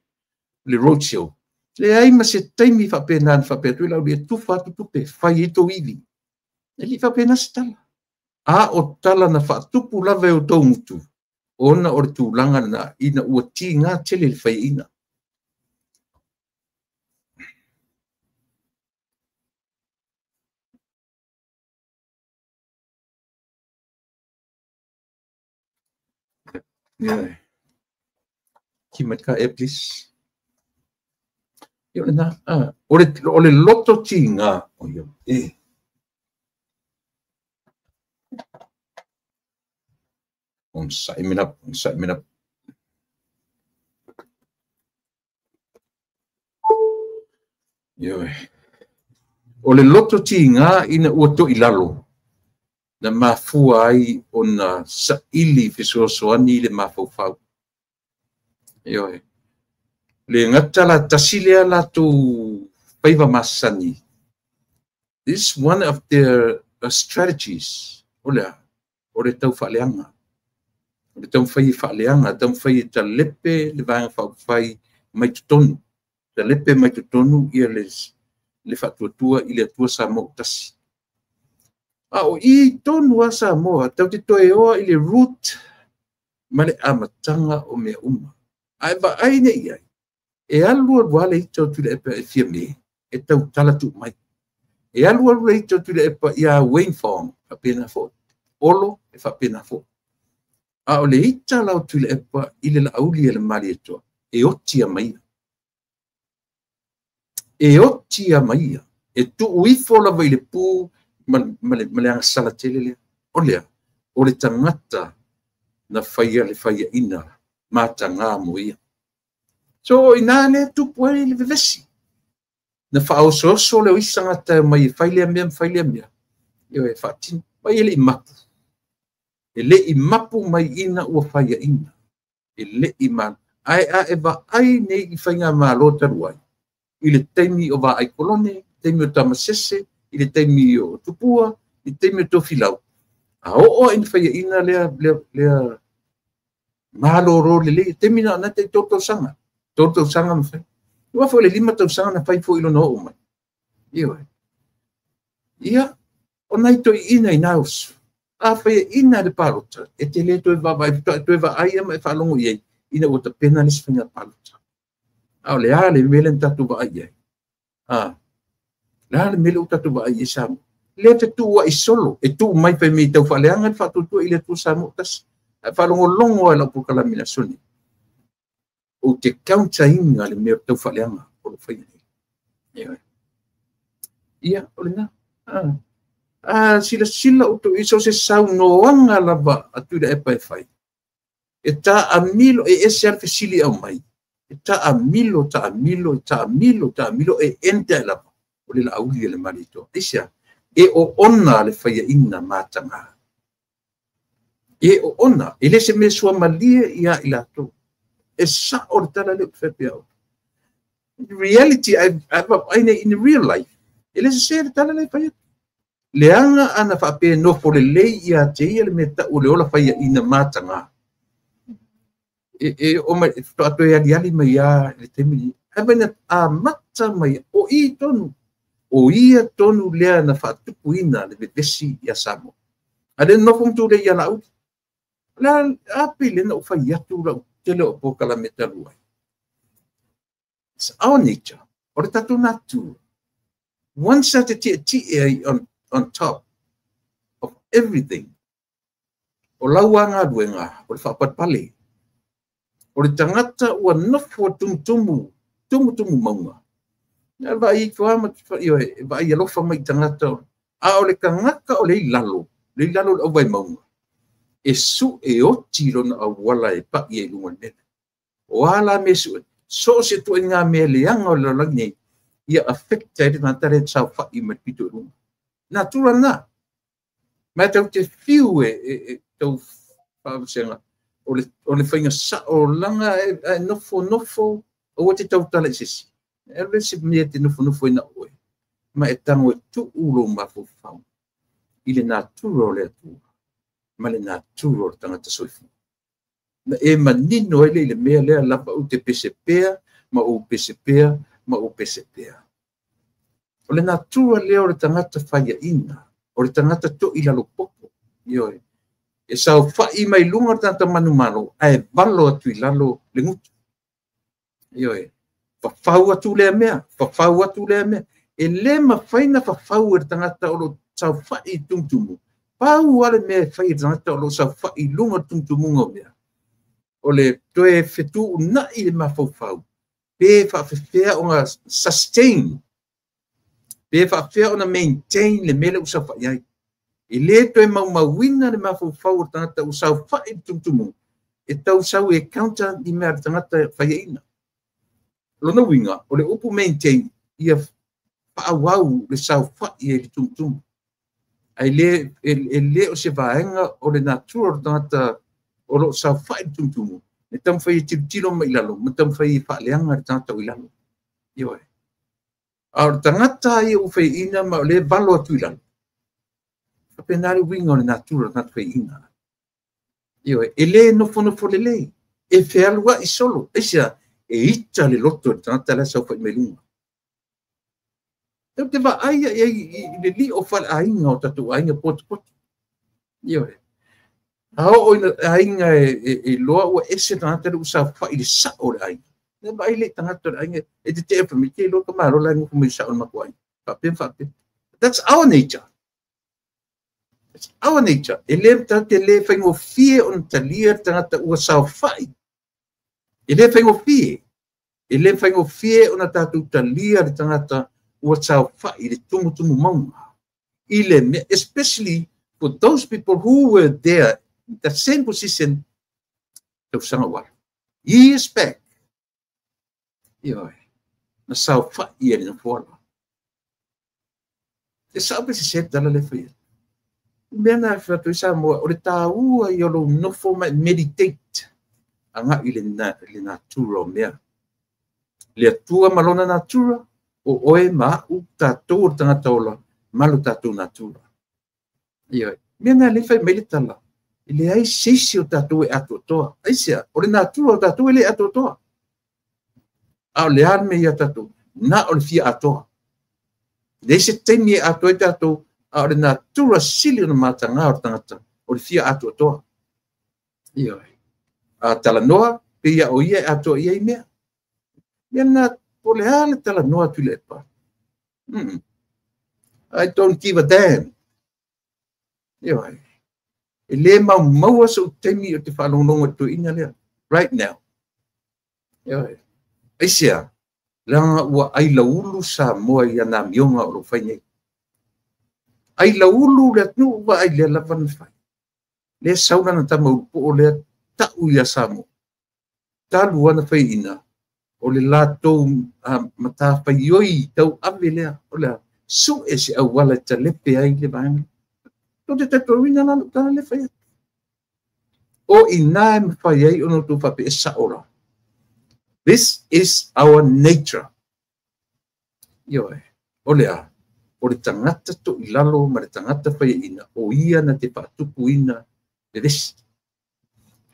roadshow. Le ai ma se taimi fa pena fa pe tu la auli tu fa tu pe whai to ivi. E li fa pena stala. A o tala na fa tupu lave o tau mutu. Ona o tu langa na ina ua ti ngā tele le whai ina. Yeah. Kimat ka please. Yo na o le loto ti ngā o yo. On sign up. Yo. O le loto ti ngā ina ua to ilalo. Na mafua ai ona saili fisoasoani le mafaufau. Yo. Le ngata la tasilea la tu paiva masani. This is one of their strategies. O le tau whaaleanga. O le tau whai whaaleanga, tau whai ta lepe le vanga whai mai tutonu. Ta lepe mai tutonu ia le whatuatua I le atua sa mo tasi. O I tonu a sa moa, tau te toe oa I le root ma le amatanga o mea uma. Ai ba aine iai. E alua wale I tau tu le epa e fia me, e tau talatu mai. E alua wale I tau tu le epa ia Wainfong, fa pena fo. Olo e fa pena fo. A o le ita lau tu le epa I le la auli e le mali etoa. E otia maia. E otia maia. E tu uifo la vai le pū, ma le anga sala tele lea. O le tangata na whaia le whaia ina, mata ngā mo ia. So ina le tupu ai le vevesi. Na whaososo le oisanga ta mai whailea mea. Io e whatin, mai ele I mapu. E le I mapu mai ina ua whaia ina. E le I man. Ai e va ai nei I whainga maa lota ruai. I le teimi o va ai kolone, teimi o tamasese, I le teimi o tupua, I teimi o tofilau. A o in whaia ina lea maloro le teimi na te toto sanga. Toto sanga mwhai. Ua fo le 5 tau sanga na whai fo ilo no o mai. Ia, o nai toi ina I naus. A whaia ina le parota. E te le toi va aia ma e whalongo iei. Ina o ta pena nis whainga parota. A o le a le mele tatu va aia. Le a le mele o tatu va aia samu. Le te tua I solo. E tu mai pe me tau whaleanga whatutua I le tu samu tas. E whalongo longo e la pukala mina suni. O te kaunta inga le mea tau whaleanga. O le whaia. Ia, o le na. Sila o tu iso se sau noanga lava atu da epa e whai. E ta amilo e ese alfe sili au mai. E ta amilo e ente e lava. O le la auli e le marito. Isia, e o ona le whaia ina mātanga. E o ona, e le se me sua malie ia I lato. E sa o le tala le whepe au. In reality, in real life, e le se le tala le whaia. Leanga ana whape no for le lei ia te ia le meta o le ola whaia ina mātanga. O mai, to ato e aliali mai ia le temini. Hawena a mata mai o I tonu. O ia tonu lea na whatupu ina le vesi ia samo. Ale nofum tu le ia lau. La api le na o whai atu lau tele o pokala meta ruai. It's our nature. O le tatu natu. Once at the on on top of everything. O lauanga duenga, o le whapatpale. O le tangata ua nofo tumutumu maunga. Ia vai kua vai alofa mai tangata. A o le kangaka o le lalo o vai maunga. E su e oti lona awala e pa i e lunga nene. O ala me su, so se tu ngā mea leanga o le langi, ia affecta e na tare tsau whai ma pito runga. Nā tura nā. Mai tau te whiu tau whaawasenga, o le whainga sa o langa e nofo, o te tau tala i sisi. E le se mea te nofo ina oe. Ma e tango e tu ulo mafo whau. I le nā tura o le atua. Ma le nā tura o le tangata soifu. Na e manino ele le mea lea lapa u te pesepea, ma u pesepea, ma u pesepea. O le natura lea o le tangata whaia ina, o le tangata to i lalo popo. Ioe, e sao whai mai lunga tanta manumano, ae valo atu i lalo le ngutu. Ioe, whawhau atu lea mea, e le ma whaina whawhau e tangata o lo sao whai tungtumu. Pau ale mea whai tangata o lo sao whai lunga tungtumunga mea. O le toe fetu na i le mawhauwhau. Pe whawhawhea o ngā sustain. Pe whawhawhea o na maintain le mele usa whaiai. I le toe maumawina le mawhauwhau o tangata usa whai tumutumu. E tau sau e counter di mea tangata whaiaina. Lona winga, o le upu maintain ia whaawau le sau whai e le tumutumu. Ai le o se vaenga o le natura o tangata o lo sa fai tumutumu. E tam fai tilo mai lalo, ma tam fai whaaleanga le tangata o ilalo. Ioe. A tangata i o fai ina ma le valo atu ilalo. Penari winga o le natura tangata fai ina. Ioe. E le nofo le lei. E whealua i solo. Eisia, e ita le loto le tangata le sau fai melunga. Te wa aia i le li o whale ainga o tatu ainga potu. Ioe. Ao ina ainga e loa ua ese tangata le usa whai le sa o le ainga. Ne mai le tangata le ainga e te te mi te loa ka maro la nguku mai sa o makuai. Whapem. That's our nature. It's our nature. E le mta te le whaingo fie on talia tangata ua sa whai. E le whaingo fie. E le whaingo fie on tatu talia tangata ua sa whai le tumu maunga. I le, especially for those people who were there the same position of Sangawar. Years back. Ioe. Na sao wha ia ni na whala. Te sao pesi set dala le whaia. Mena whatu isa mua, o le tā ua i olo nofo mai meditate. Anga i le natura o mea. Le atua malona natura, o oe maa u tātou o tangata ola, malu tātou natura. Ioe. Mena le whai meile tala. Le ai seisi o tātou e ato toa. Aisia, o le natura o tātou e le ato toa. A o le arme i a tātou, na o le fia atoa. Le se teimi e ato e tātou, a o le natura sili o na mātanga o tangata, o le fia ato toa. Ioi. A tala noa, pe ia o ia e ato ia i mea. Ia na po le ale tala noa tu le pa. I don't give a damn. Ioi. E le maua so teimi o te whalongonga tu ina lea. Right now. Ioi. Aisia, langa ua ai laulu sa moa ia na mionga o lo whainei. Ai laulu le atu ua ai lea lawan whai. Le sauna na tamau po o lea tau ia samo. Talu ana whai ina. O le lato mata whaioi tau ave lea. O lea su e se au wala ta lepe ai le vanga. To te tatorina na tana le whai. O ina e mwhai ai ono tu whape e saora. This is our nature. Ioe, o lea, o le tangata to ilalo ma le tangata whai ina, o ia na te pātupu ina e resi.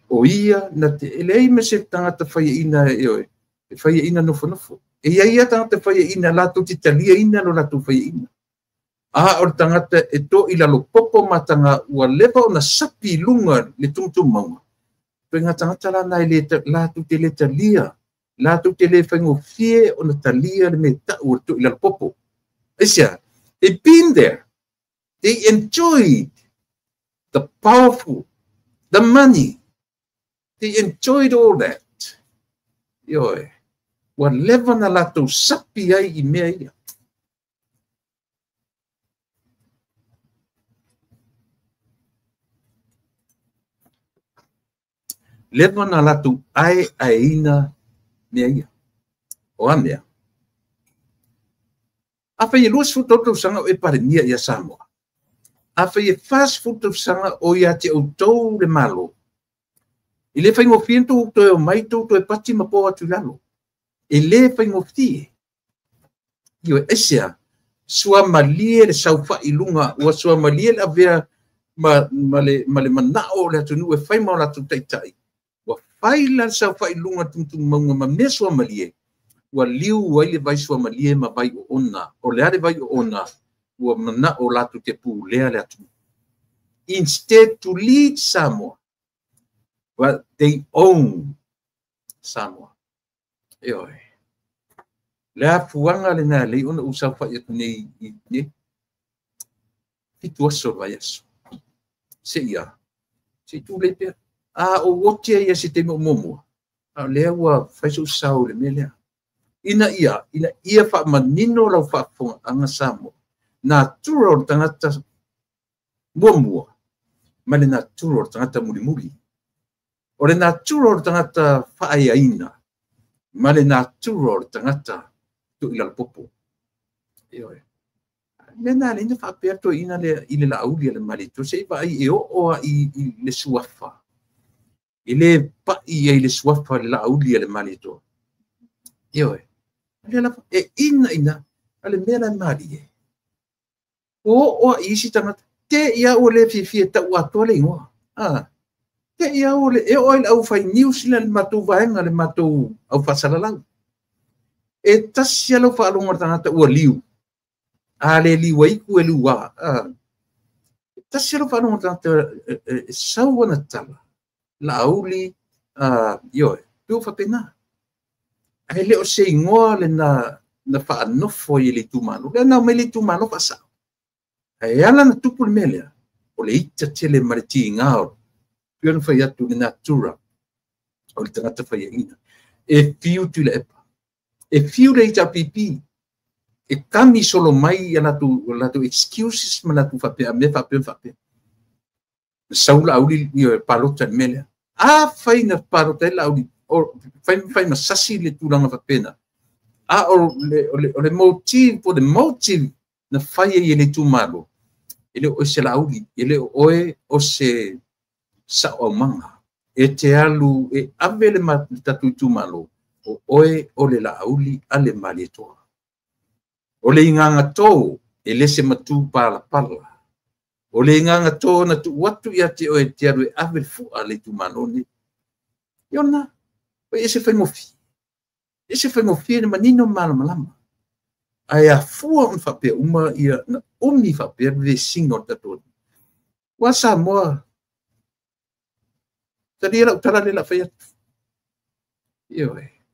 O ia na te elei me se tangata whai ina ioe, e whai ina nofo. E ia tangata whai ina lato te talia ina lo lato whai ina. A o le tangata e to ilalo popo matanga ua lewa o na sapi lunga le tumtum maunga. Pei ngā tangata lana e lato te le talia. La tu te le whaingo fie o na talia le me tau o tu ilal popo. Esia, they've been there. They enjoyed the powerful, the money. They enjoyed all that. Ioe. Wa lewa na latou sapi ai I mea ia. Lewa na latou ai aina mea ia. O a mea. Afa I luas futau sanga o e parenia ia Samoa. Afa I fast futau sanga o ia te autou le malo. I le whaingofia tō to e mai tō to e pati mapo atu lalo. I le whaingofia. Io e esea. Sua malie le saufa I lunga. Ua sua malie le avea ma le manao le atu nu e whai mao latu taitai. Ua whai la saufa I lunga tumtum maunga ma mea sua malie. Ua liu wai le vai sua malie ma vai o ona. O le are vai o ona. Ua manao latu te pu lea le atu. Instead to lead Samoa. Well, they own Samoa. Eoi. Lea fuanga le nā lei ona usau whai atu nei I Fitu aso vai aso. Se ia. Se tu le pia. O wotia ia se te momua. Lea ua whaiso usau le mea lea. Ina ia wha manino lau wha fonga anga Samoa. Nā tura o tangata momua. Ma le nā tura o tangata muri. O le natura o tangata whaaiaina. Ma le natura o tangata tu ila popo. Eoi. Mena le ina whaapea to ina le la aulia le malito. Se iwa ai e oa I le suafa. I le pai ai le suafa le la aulia le malito. Eoi. E ina ale mea la mali e. Oa isi tangata. Te ia o le fifie ta ua toa le ingoa. Te ia ole e oil au fai New Zealand matou vaenga le matou au fasalalau. E tasia lo fa longa tangata ua liu. Ale liu ai ku elua. Tasia lo fa longa tangata sau na tala. La auli yo tu fa pena. Ai le o se ngoa le na fa no foi le tu mano. Le na me le tu mano fa sa. Ai ala na tupu melea. O le ita tele mariti ngao. Pion fai atu le natura. O le tangata fai ina. E fiu tu le epa. E fiu le ita pipi. E kami solo mai latu excuses ma latu fapea. Me fapea. Saula auli i palota mele. Fai na palota la auli. Fai masasi le turanga fapena. O le motive, po le motive na fai e le tumalo. Ele o se la auli. Ele oe o se sa o manga e te alu e avele matatu tumalo o oe o le la auli ale mali toa o le inganga tō e lese matu pala o le inganga tō na tu watu ia te o e te alu e avele fu ale tumalo ni iona o e se whaingofi ni manino malama ai a fua un whapea uma ia na umi whapea ve singo tato wa Samoa tadi la utala le la fai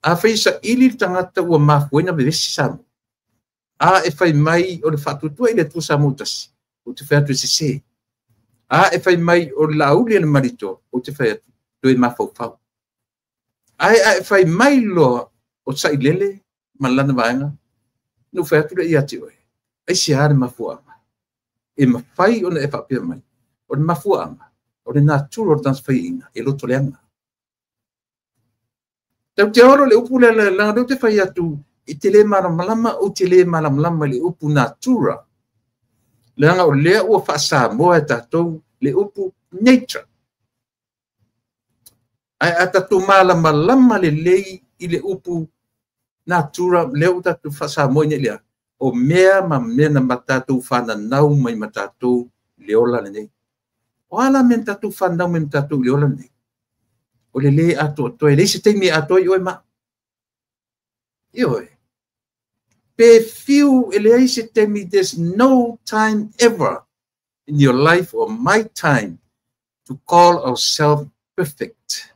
a fai sa ili tangata ua mafuena be vesi Samoa e fai mai o le whatutua I le tu Samoa tasi o te whai atu se e fai mai o le lauli le marito o te whai atu tu e mafau e fai mai loa o sa ilele malana vaenga no whai atu le iati oe ai se are mafuanga e mawhai ona e whapea mai o le mafuanga o le natura o transfai ina e loto leanga. Tau te oro le upu le langa do te whai atu I te le malamalama o te le malamalama le upu natura. Leanga o lea ua whaasa moa e tatou le upu nature. Ai a tatou malamalama le lei I le upu natura leo tatou whaasa moa ne lea. O mea ma mea na matatou whananau mai matatou leola le nei. O ala men tatu whanau men tatu I ola nei. O le le ato toi. Le se teimi ato I oe ma. I oe. Pe fiu ele ai se teimi there's no time ever in your life or my time to call ourselves perfect.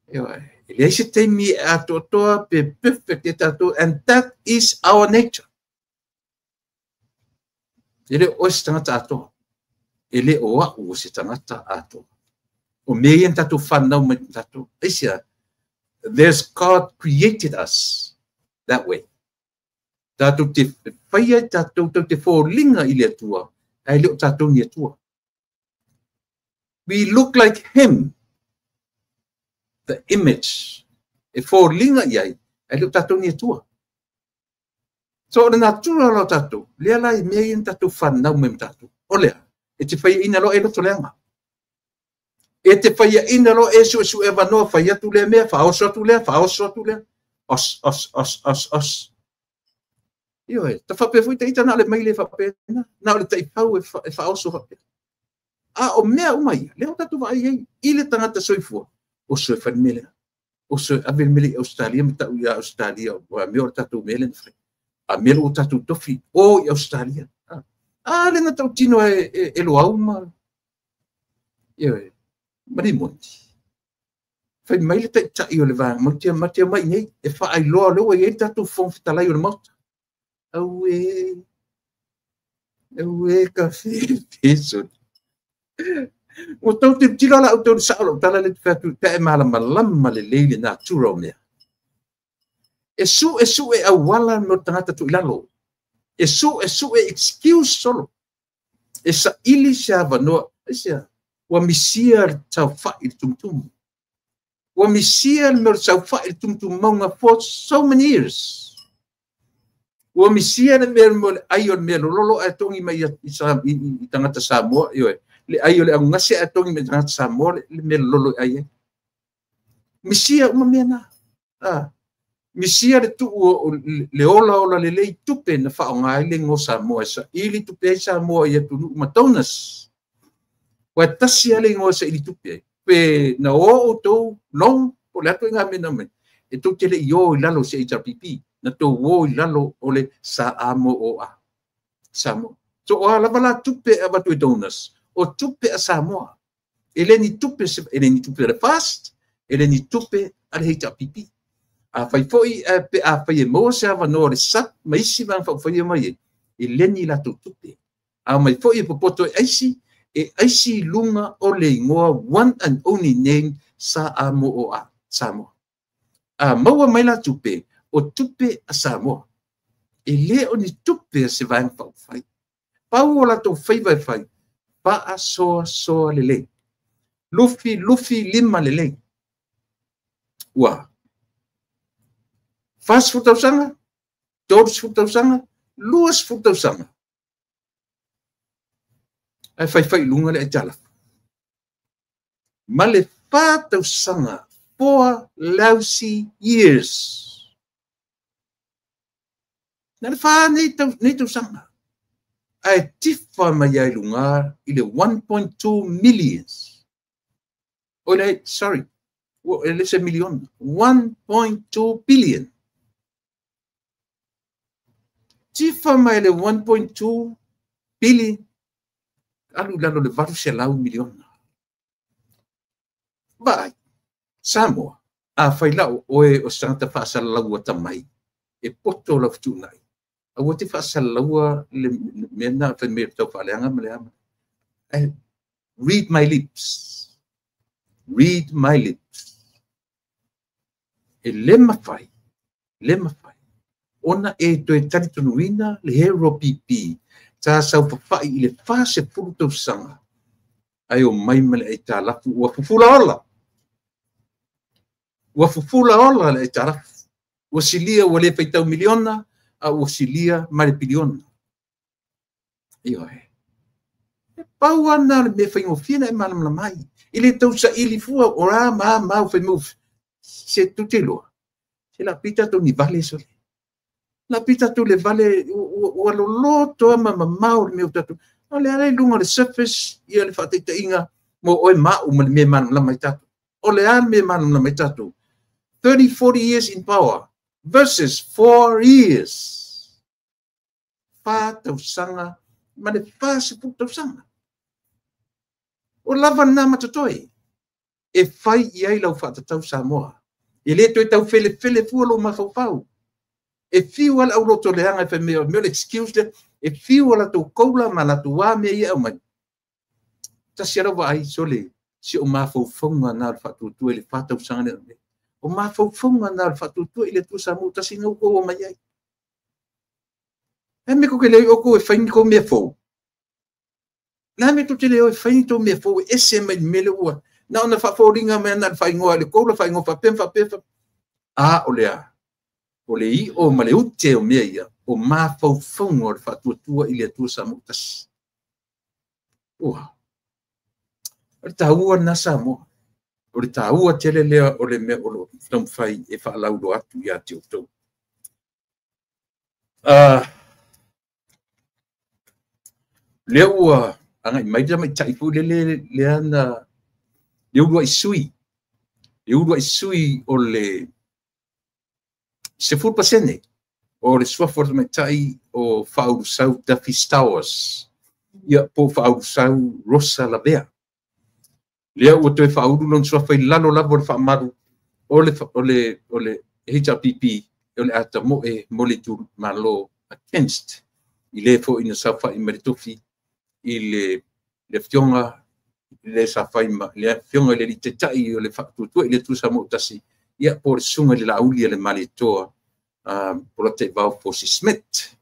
I oe. Ele ai se teimi ato toa pe perfect e tato and that is our nature. Ele o se tangata ato. Ele o au o se tangata ato. O mea tatu whanau mai tatu. Eisia, there's God created us that way. Tatu te whaia tatu te wholinga i le atua. Ai leo tatu ni atua. We look like him. The image. E wholinga iai. Ai leo tatu ni atua. So na natura lo tatu. Lea lai mea tatu whanau mai tatu. O lea. E te whaia ina lo e lo toleanga. E te whaia ina lo e su e wanoa whaia tu lea mea, whaoso tu lea. Os. Io e, ta whape fui te ita na le mai le whape, na le te ipau e whaoso whape. O mea umai, leo tatu wa ai i le tangata soifua, o soe whanmele, o soe avelmele Australia, me tau i Australia, o a mea o tatu mele na whai, a mea o tatu tofi, o i Australia. Le na tau tino e lo auma. Io e, mari monti. Fai mai le tai tai o le vanga, matia mai nei, e wha ai loa leo e tatu fong fitalai o le mauta. Aue ka peso. O tau te tira la auto sa o tala le fatu pe mala malama le leile natural mea. E su e awala no tangata tu ilalo. E su e excuse solo. E sa ili sa vanoa, sia wa misia tau fa il tumtum. Wa misia no tau fa il tumtum monga for so many years. Wa misia na mer ayo mer lolo atongi mai i tangata Samoa yo le ayo le ngase atongi mai tangata Samoa le mer lolo aye misia uma mena misia le tu le ola le tupe na fa nga le ngo Samoa sa ili tupe Samoa ia tu matonas wa tasia le ngo sa ili tupe pe na o to long po la to nga mena me e tu tele yo lalo se HRPP na to wo lalo ole Samoa. So o ala bala tupe abatu donas o tupe a Samoa. Ele ni tupe le fast, ele ni tupe al HRPP. A fai foi pe a fai mo se ava no le sat mai si van fai mai. Ele ni la tupe. A mai foi po poto aisi lunga ole ngoa one and only name Samoa. A maua mai la tupe o tupe a Samoa. E le o ni tupe se vai fai. Pau o la to fai. Pa a soa lele. Lufi lima lele. Wa. Fast futausanga. Todos futausanga. Luas futausanga. Ai fai lunga le jala. Male fatausanga. 4 lousy years. Na fa nei tu sanga. Ai tifa mai ai lunga ile 1.2 millions. Ole sorry. Ele se million. 1.2 billion. Tifa mai le 1.2 billion. Alu lalo le varu se lau million. Vai. Samoa. A fai lau oe o santa fa sa lau tamai. E poto la futunai. A wote fa salawa le mena fa me to fa leanga maleama. Read my lips. Read my lips. E lema fai. Ona e to e tani tunuina le hero pipi. Ta sa fa i le fa se futo sanga. Ai o mai male e ta la fu wa fufula ola. Wa fufula ola le ta la. Wasilia wale feitau miliona a wasilia mare biliona. Io e. Pau ana me fai mo fina e manam la mai. Ile tau sa ili fua ora ma fai mo se tutelo. Se la pita tu ni vale sole. La pita tu le vale o lo loto ama mau me utatu. Ale lunga le surface ia le fatita inga mo oi ma me manam la mai tatu. Ole an me manam la mai tatu. 30-40 years in power. Versus 4 years. Tau sanga, mane se tau sanga. O lava na matotoi. E fai iai lau tau Samoa. E le toi tau fele fua lo mafau. e fiu ala ulo to leanga e me excuse le e fiu ala to koula ma la to wa me ia mai ta sira wa ai sole si o ma fo fonga na fa tu tu ele fa tu sanga le o ma fo fonga na fa tu tu ele tu sa mu ta singa ko mai ai e me ko ke le o ko e fa ni ko me fo na me tu te le o fa ni to me fo ese me le wa na ona fa fo ringa me na fa ingoa le ko la fa ingoa fa pem a o le I o ma le ute o mea ia o ma fau fonga o le whatuatua I le atua sa mutas. Ua. O le tāua na sa mo. O le tāua tele lea o le mea o lo whai e whaalaudo atu ia te o tau. Lea ua, anga I maida mai taifu le ana, le urua I sui. Le urua I sui o le se full pasene o le swaford mai tai o fau sau da Towers ia po fau sau Rosa la Bea lea o te fau lon swafai lalo la vor fa maru o le HRPP o le ata mo e molitu malo against I le fo ina safa I meritofi I le fionga le safai ma le fionga le te tai o le fatu tu le tu sa mo tasi ia por sunga le lauli le malitoa por te va for Smith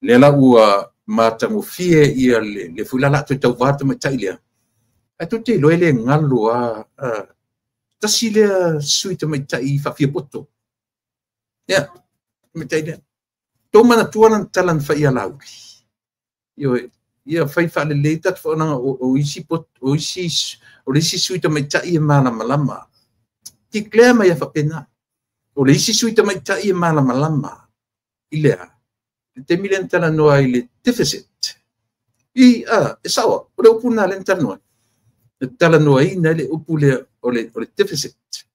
le la ua matango fie ia le fulala to tau vata mai tailia a to te loele ngalo tasi le suite mai tai fa fie poto ia mai tailia to mana tuana talan fa ia lauli ia fai fa le tat fo na o isi pot o isi suite mai tai mana malama ti klema ia fa pena o le isi suita mai tai e malama ilea te milen tala noa I le deficit e sawa o le upuna le tala noa I na le upu o le deficit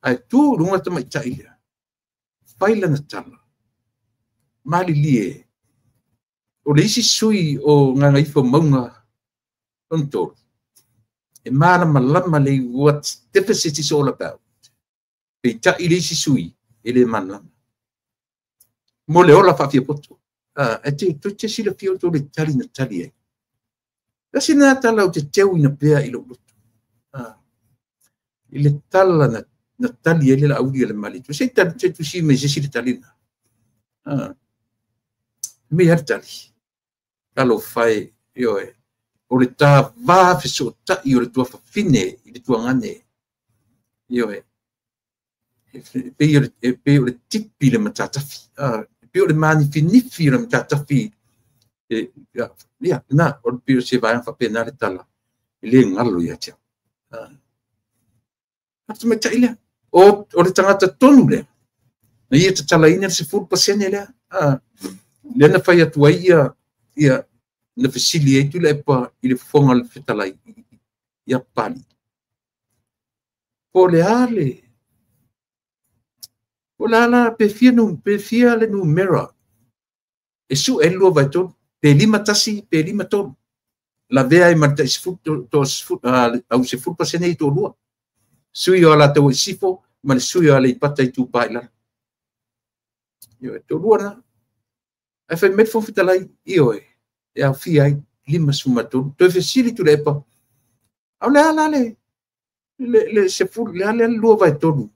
ai tu runga ta mai tai faila na tala mali lie o le isi sui o nganga ifo maunga onto e malama le what deficit is all about ta ile si sui ile manla mo le ola fa fia poto e te tu te sila fio to le tali na tali e la sina tala o te teu ina pea I lo luto ile tala na tali ele la audi le mali tu sei ta tu si me se sila tali na me har tali alo fai yo e o le ta va fe so ta I o le tua fa fine I le tua ngane yo e pe o le tipi le matatafi pe o le mani finifi le matatafi ia na o le pe o se vai fa pena le tala le ngalo ia tia atu me taile o le tangata tonu le na ia tala ina se full pasene le le na fai atu ia na fesili e tu le pa I le fonga le fetalai ia pali po le ale o la pe fia le numera e su e lo vai to pe lima tasi pe lima to la vea I marta sfut to au se fut pasene I to lua sui o la to sifo ma sui o le pata I tu baila yo to lua na e fe met fo fitalai io e au fia lima sumato to fesili tu lepa au le se fut le lo vai to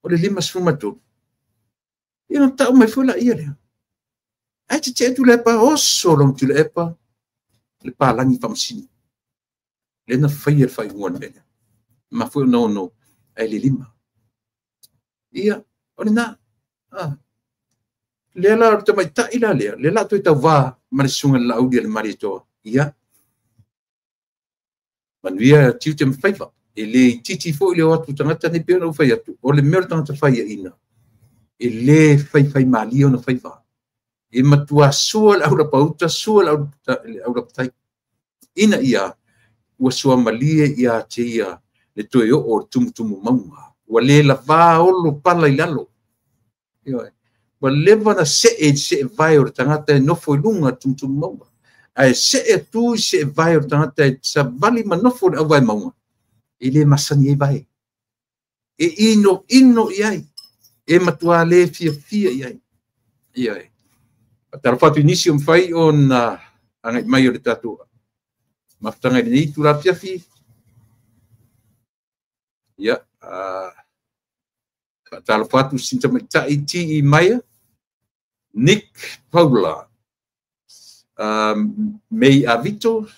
o le lima sfumato ina ta mai fula ia le ai te tu le pa oso long tu le pa le pa langi famsini le na fai one bene ma fu no ai le lima ia o na le la te mai ta ila le la tu ta va ma sunga la audio le marito ia man via tutem faiva ele titi fo le watu tangata ni pena fai atu o le mel tangata fai ina ele fai mali ona fai va e matua sual aura pauta sual aura tai ina ia wa sua mali ia tia le toyo o tumtumu manga wa le la va o lo pala ilalo yo wa le va se vai o tangata no foi lunga tumtumu manga ai se tu se vai o tangata sa vali manofo o vai manga ele masani vai e ino iai e matua le fia iai. Ia. Tara fatu inisi o mwhai o na angai mai o le tatu. Mafutanga i nei tura piafi. Ia. Tara fatu sinta mai tai ti i maia. Nick Paula. Mei Avito.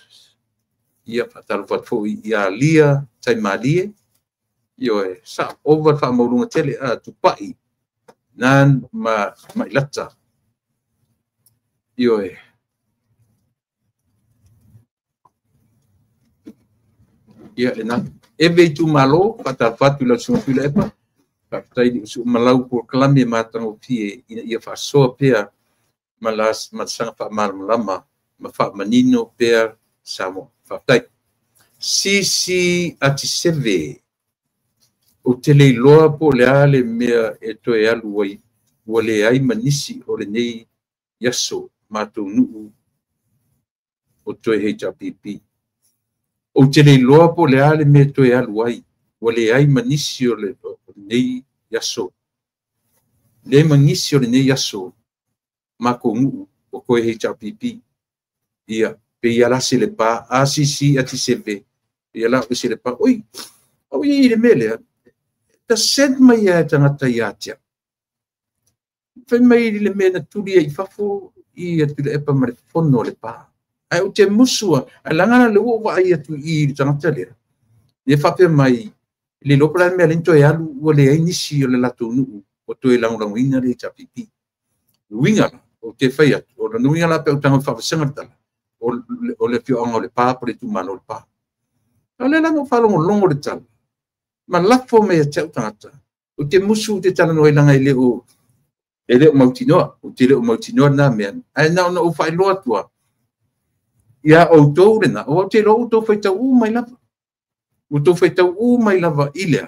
Ia tara fatu i a Lia Taimalie. Io e sa over fa maurunga tele tupai. Nan ma ilata. Io e ia ena eve tu malo pata fatu la sua pila epa patai su malau por klame matang pie ia fa so pea malas matsanga fa malama ma fa manino per samo fatai sisi atiseve o tele loa po le ale mea e to e alu wai wale ai manisi o le nei yaso matou nuu o to e HRPP o tele loa po le ale me to e alu ai wale ai manisi o le nei yaso le manisi o le nei yaso mako nuu o koe HRPP ia pe ia la se le pa ACC atiseve ia la se le pa oi o i le mele ta sent mai e tangata iatia. Fai mai le mena turi e fafo i atu le epa mare fono le pa. Ai o te musua, ai langana le ua ai atu i tangata lera. Le fape mai, le lopra mea lento e alu ua le ai nisi o le lato nuu, o to e langurangu ina le tapipi. Luinga la, o te fai atu, o la nuinga la pe o tanga whawasanga tala, o le fio anga o le pa, pare tu mano le pa. Ale lango whalongo longo le tala. Ma lafo me te tangata. O te musu te tala no langa i leo mautinoa, o te leo mautinoa na mea. Ai na o fai loa tua. Ia o tau rena, o te lo o tau fai tau mai lava. O tau fai tau mai lava ilea.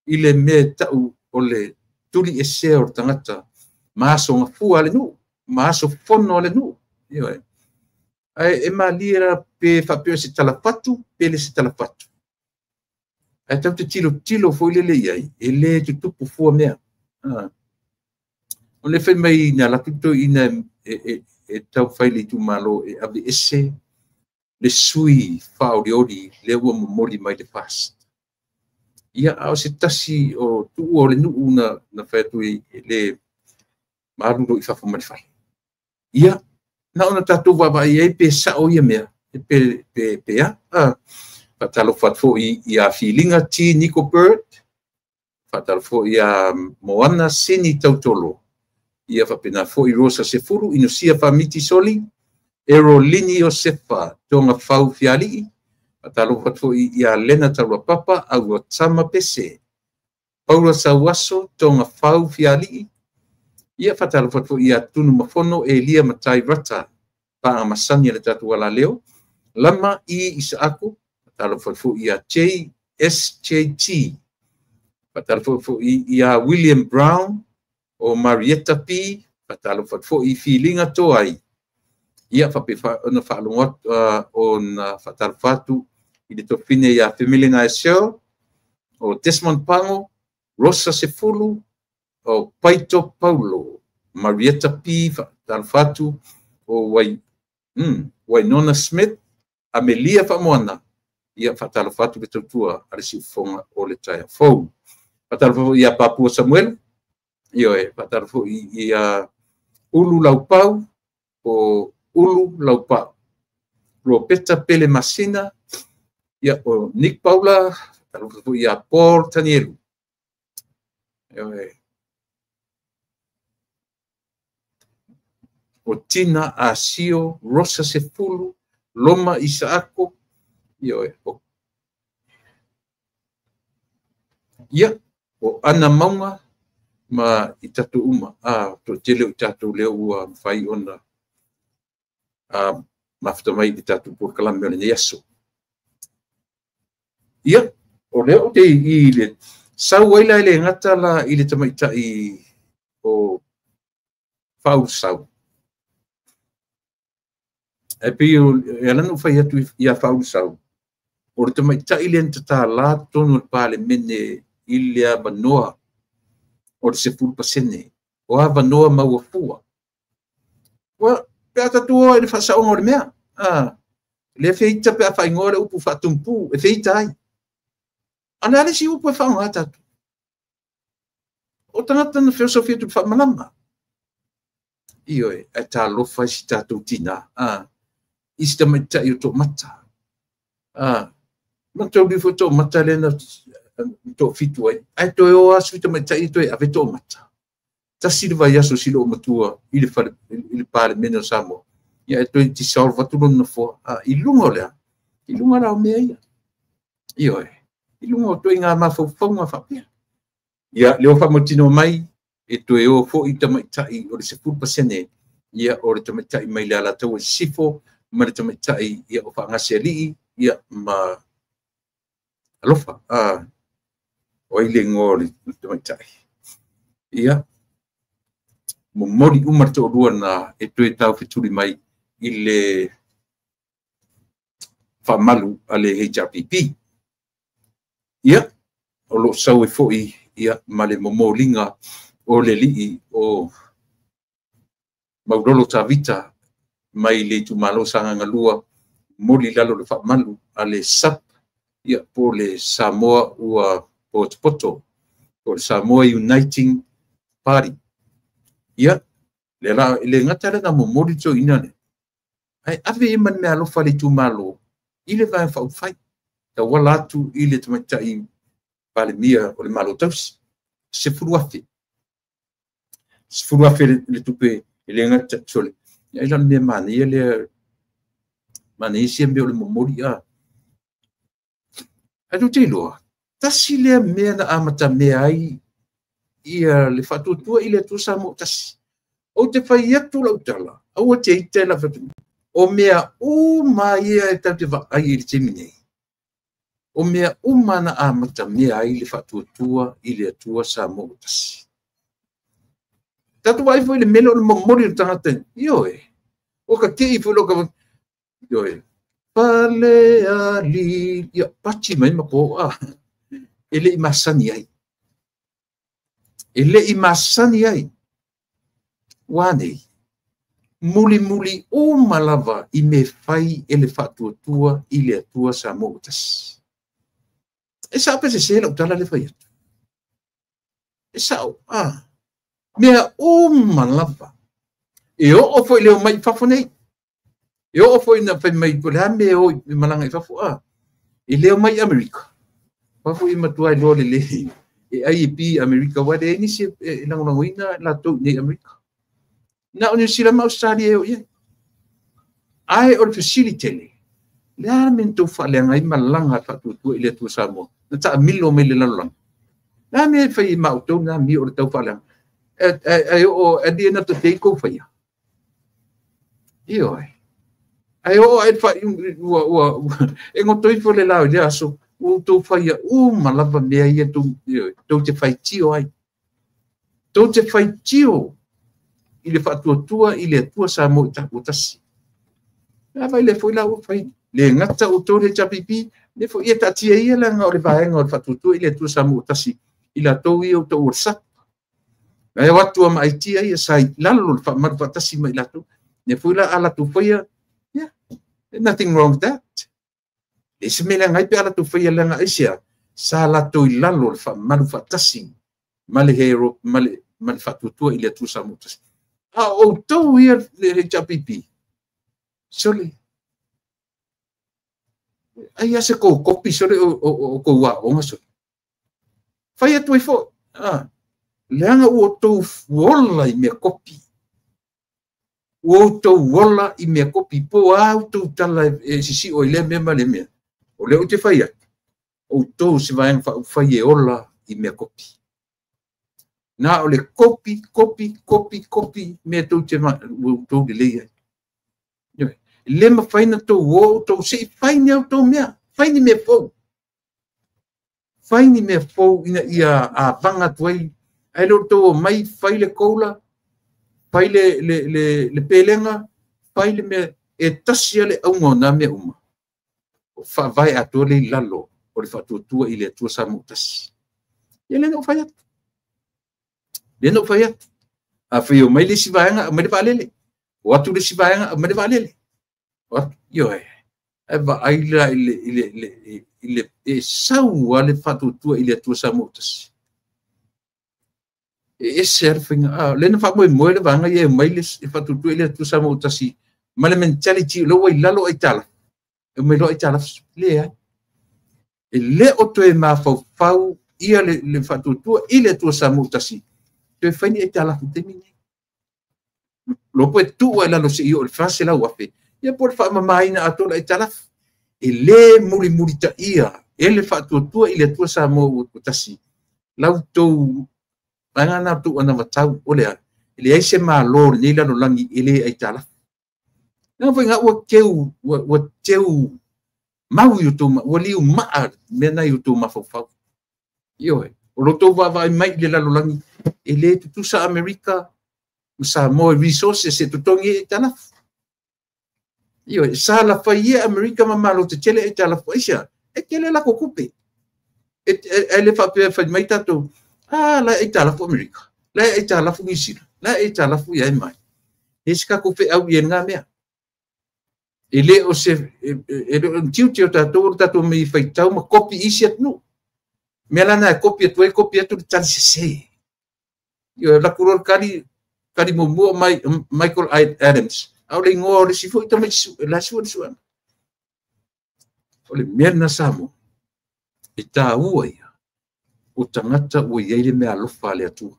Ile me tau o le turi e se o tangata. Maaso nga fua le nu. Maaso fono le nu. Ai e ma lira pe fapio se tala fatu, pe le se tala fatu. Ai tau te tilo foi lele iai, e le te tupu fua mea. O le fai mai na la tuto ina e tau fai le tu malo e ave ese le sui fao ori le ua momori mai le fast. Ia au se tasi o tu o le nuu na fai tu le maruro i fafo mai fai. Ia, na ona tatu wawa iai pe sao ia mea, pe a, fatalo fatfo i a feelinga ti Nico Bird, fatalo fo i a Moana Sini Tautolo, ia fapena fo i Rosa Sefuru, inusia famiti soli, Erolini Josefa, tonga fau fiali, fatalo fatfo i a Lena Taua Papa, au Tama Pese, Paula Sawaso, tonga fau fiali, ia fatalo fatfo i a Tunu Mafono, Elia Matai Rata, pa masani le tatu wala leo, lama i Isaaku, patalo fu ia JSJT patalo fu ia William Brown o Marietta P patalo fu i feelinga to ai ia fa pe fa no fa lo on fatal fatu i de tofine ia family na show o Desmond Pango Rosa Sefulu o Paito Paulo Marietta P fatal fatu o Wainona Smith Amelia Famoana ia fatalo fatu be tutua ale si fonga o le taia fou fatalo ia Papua Samuel io e fatalo ia Ulu Laupau o Ulu Laupau Ropeta Pele Masina ia o Nick Paula fatalo ia Paul Tanielu io e o Tina Asio Rosa Sefulu Loma Isaako io ia o ana maunga ma i tatu uma to tele o tatu leo ua fai ona mafta mai i tatu por kalame ole yeso ia o leo te i le sau waila ile ngata la ile tamaita i o fau sau e pi o lanu fai atu ia fau sau o te mai tai len tata la tonu pale mene ilia banoa o le 10%. O ava noa mauafua. Ua, pea tatua le whasaonga o le mea. Le feita pe a whaingoa le upu whatumpu, e feita ai. Ana ale si upu e whaonga tatu. O tangata na filosofia tu whamalama. Iyo e tā lofa si tātou tina. Isi ta mai tai o tō mata. Matau li fo tō mata le na tō fitu ai. Ai tō e o asu ta mai tai tō e ave tō mata. Ta silva yaso silo o matua ili pale meno samo. Ia e tō i ti salva tu lona fo. I lunga o lea. I lunga rao mea ia. Iyo e. I lunga o tō i ngā mawhauwhaunga whapea. Ia leo whamotino mai. E to e o fo i tamaitai o le 10% ia o le tamaitai mai le ala tau e sifo ma le tamaitai ia o whaangase alii ia ma alofa o i le ngō le tamaitai ia mo mori umar to rua na e to e tau whituri mai i le whamalu a le HRPP ia o lo sau e fo i ia ma le momolinga o le lii o maurolo tavita mai le tumalo sanga ngalua moli lalo le whamalu a le sap ia po le Samoa ua poto o le Samoa Uniting Party ia le ngata na mo moli to ina le ai ave e man me alofa le tumalo i le vai whai ta wala atu i le tamatai pale mia o le malo tausi se furuafi Sfurua fere le tupe le ngata sole. Ya ilan me mani le mani siembe o le momori a. Adu te loa. Tasi le mea na amata mea ai ia le whatutua i le tusa mo tasi. O te whai atu lau tala. Au te ite la whatu. O mea uma ia e tau te wa ai i le teminei. O mea uma na amata mea ai le whatutua i le atua sa mo tasi. Tatu vai foi le melo le momori o tangata. Io e. O ka kei foi lo ka. Io e. Pale ali. Ia pachi mai ma po. Ele i masani ai. Ele i masani ai. Wane. Muli muli o malava i me fai ele fatuatua i le atua sa motas. E sa pe se la utala le fai. E sa mea o malava. E o foi leo mai fafonei. E o foi na fai mai pole me o malanga i fafo e leo mai Amerika. Fafo i matua i lole le. E IEP Amerika wade ni se langoina la to ni Amerika. Na o New Zealand Australia o ye. Ai o facility le aramento falenga i malanga fatu tu ile tu samo. Na ta milo me le lalang. Na me fai mauto na mi o tau falenga. Ai o adi na to take ko fai. Io ai o ai fa e ngo toi fo le lao le aso o to fai o malava me ai to te fai tio ai. To te fai tio i le whatuatua i le atua sa mo i tapu tasi. Nā vai le foi la o fai. Le ngata o tō le tapipi, le foi e tatia ia langa o le vaenga o le whatuatua i le atua sa mo i tasi. I la tau i o tau o sap. Nā e watua ma ai tia ia sa i lalo le whamatu whatasi ma i lato. Le foi la ala tu whaia, yeah, nothing wrong with that. Le se me langa i pe ala tu whaia langa isia, sa lato i lalo le whamatu whatasi. Ma le hero, ma le whatuatua i le atua sa mo i tasi. O tau ia le tapipi. Sole. Ai ase ko kopi sole o ko wa o ngaso. Fai atu i fo. Leanga o tau wola i mea kopi. O tau wola i mea kopi. Po au tau tala e sisi o i le mea le mea. O leo te fai atu. O tau se vaeng fai e ola i mea kopi. Na o le kopi me tau te tau de leia. Le ma faina tau o tau se faini au tau mea. Faini me fau. Faini me fau ina ia a vanga tuai. Ai lo tau mai fai le koula. Fai le pelenga. Fai le me e tasia le aunga na mea uma. Fa vai atua le lalo. O le fatuatua i le atua sa mutasi. Ia le no fai atu. le no fa ia a fio mai le sivaanga mai le valele o atu le sivaanga mai le valele o yo e va ai la ile e sau ale fatu tua ile tua samotas e surfing le na fa mo le vanga ye mai le fatu tua ile tua samotas ma le mentality lo wai lalo ai tala e mai lo ai tala le e le o to e ma fau ia le fatu tua ile tua samotas te fai ai tala te mini lo poi tu e lalo si io il fase la wafe ia por fa mai na atola ai tala e le muri ta ia e le fatu tua ile tua samotas lau tou angana tu ana matau ole ele ai se malo ni la no langi ele ai tala na foi nga o teu mau youtube o liu ma me na youtube ma fo yo o lo to va mai le la no langi ele tu sa america sa mo resources e tu tongi tala yo sa la fa ye america ma malo te chele e tala fa isa e kele la kokupe ele fa pe fa mai tato la e tala fu America la e tala fu Misira la e tala fu ia mai eska ko fe au yenga mea ele o se ele un tiu tato me fai tau ma copy isiat no me la na copy tu tan se yo la kuror kali mo mai Michael Adams au le ngore si fu tama la su ole merna samo e ta uai o tangata o iei le mea alofa le atua.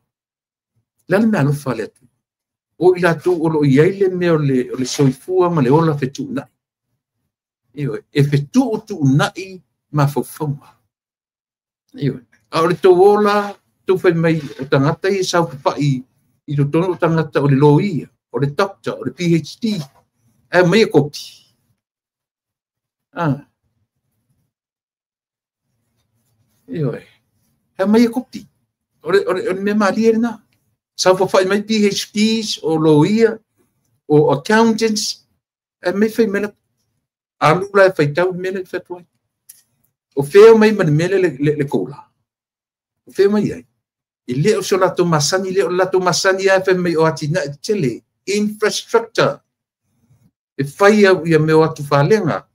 Lale mea alofa le atua. O ila tu o lo iei le mea o le soifua ma le ola fetu nai. Iwe, e fetu o tu nai ma faufauma. Iwe, a o le tau ola, tau fai mai o tangata i sau fai i to tono o tangata o le loia, o le doctor, o le PhD. E mai e kopi. Iwe. E mai e kopi. O me mali e na. Sau fai mai PhDs o loia, o accountants, e mai fai mele. Alu la fai tau mele le fatuai. O feo mai man mele le kola. O feo mai ai. I leo so lato masani, leo lato masani ai fai mai o atina tele. Infrastructure. E fai ia meo atu whalenga.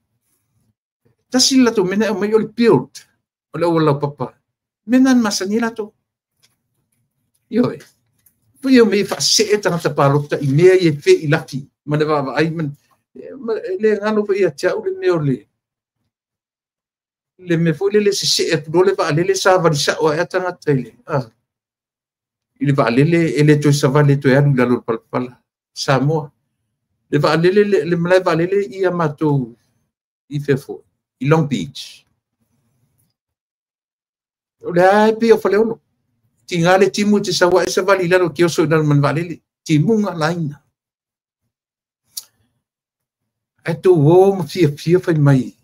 Tasi lato mena mai o le build. O leo lau papa. Menan masani lato. Ioi. Pui eu mei whaase e tangata pārota i mea i e whi i laki. Mana wawa ai man. Le ngano pa ia tia ule meo le. Le me foi le se e pudole va le sa va sa o e tangata ile. Ile va le ele to sa va le to ya la lo palpala. Samoa. Le va le mlai va le i amato i fefo. I Long Beach. Le ai pe o fale ono. Tingale timu te sawa e sa vali la lo kio so dan man valele. Timu nga laina. Ato wo mo fia fai mai.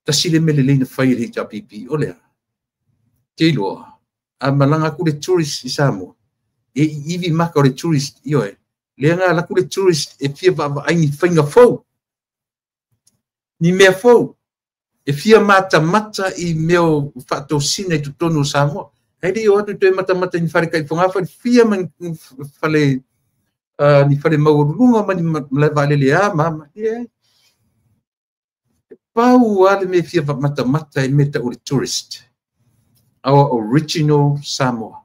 Tasi le mele leina fai le japipi o lea. Te loa. A malanga ku le tourist i Samoa. E iwi maka o le tourist io e. Lea nga la ku le tourist e fia va aini whainga fau. Ni mea fau. E fia mata i meo whato sine tu tonu Samoa. Hei o atu te mata ni whare kai whangafa. Fia man whale ni whare maurunga mani mle valele a mama. Pau ale me fia mata e meta o le tourist. Our original Samoa.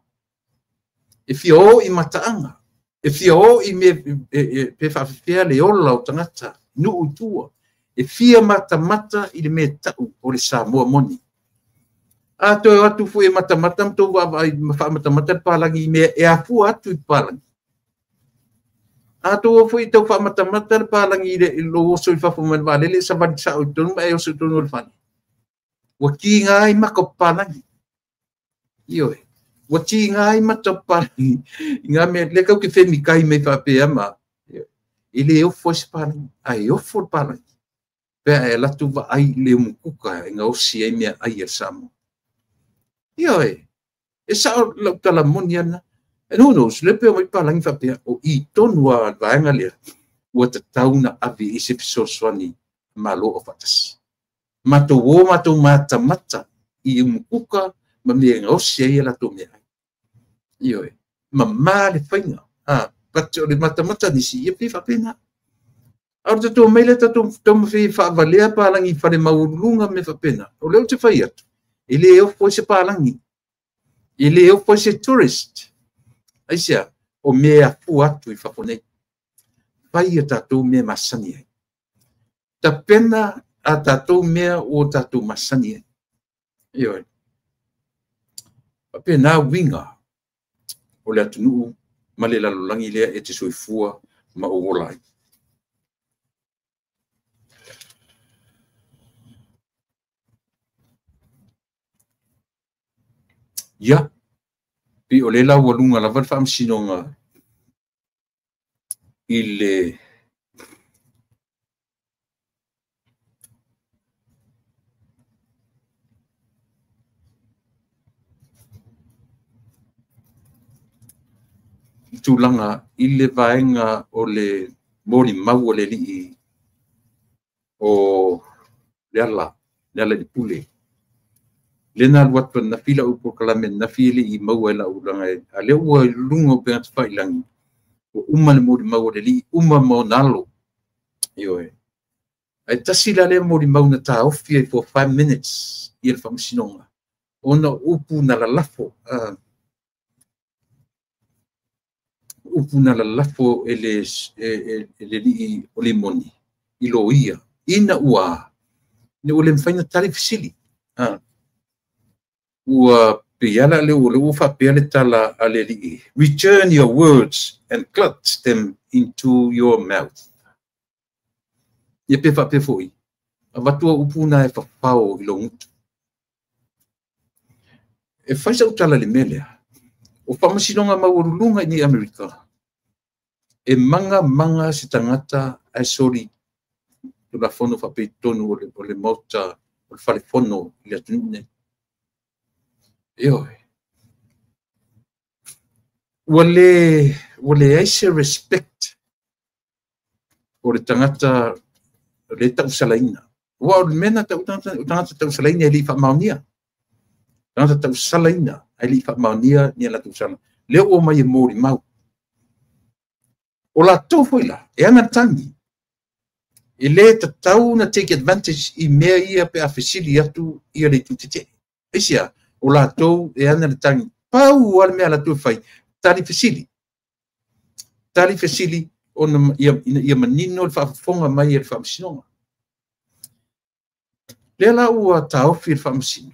E fia o i mataanga. E fia o i me pe whawhia le ola o tangata. Nu utua. E fia mata i le me tau o le Samoa moni. A to atu fu e mata to wa mata palangi me e afu atu I palangi. A to fu I to fa mata palangi le lo so I fa fu man vale le sa van sa o ton ma e o so ton o fani. Wa ki ngai mako palangi. Io e. Wa ki ngai mata palangi. Nga me le ka ki fe mi kai me fa pe ama. Ile o fo palangi. Ai o fo palangi. Pe e la tu va ai le mukuka nga o si e me ai e Samoa. Io e sa o tala moniana. And who knows, le pe o mai palangi whapea o I tonu a vaenga lea. Ua ta tauna avi I se pisoswani malo o whatasi. Mato o mato mata I umukuka ma mea ngausia I ala to mea. Io Mama le whainga. Pati o le mata nisi ia pe whapena. Au te tō meile ta tō mwhi whaavalea pālangi whare maurunga me whapena. O leo te whai atu. E le eo poi se pālangi. E le eo poi se tourist. Aisia, o mea fu atu I whaponei. Whai a tātou mea masani ai. Ta pena a tātou mea o tātou masani ai. Ioi. Whapena winga. O le atu nuu, ma le lalolangi lea e te soifua ma o wolai. Ia, pi o le lau walunga la wad whaamsinonga I le tūlanga I le vaenga o le mori mau o le li o le ala di pule. Lena luatu na fila upo kalame na fili I mau e la ulanga e. A le ua lunga o pengat whailangi. O uma le mori mau o le li, uma mo nalo. Ioe. Ai tasila le mori mau na ta ofi for 5 minutes. I el whamsinonga. Ona upu na la lafo. Upu na la lafo e le li o le moni. I lo ia. Ina ua. Ne o le mwhaina tari fisili. Ua piala le ufa piale tala ale li. Return your words and clutch them into your mouth. Ia pe fa pe foi. Avatua upuna e whapao I lo ngutu. E whaisa utala le melea. O whamasinonga maurulunga ni Amerika. E manga se tangata ai sori to la fono whape tonu o le mauta o le whale fono I le atunune. Eoi. Wale aise respect o le tangata le tau salaina. Wa o le mena tangata tau salaina e li whamaunia. Tangata tau salaina e li whamaunia ni ala tau salaina. Leo o mai e mori mau. O la tofoila, e anga tangi. E le ta tau na take advantage I mea ia pe a fesili atu ia le tutite. Eisia, o la tau e anga le tangi. Pau ala mea la tau fai. Tali fesili ona ia manino le whaafonga mai e le whaamasinonga. Le la ua taofi le whaamasino.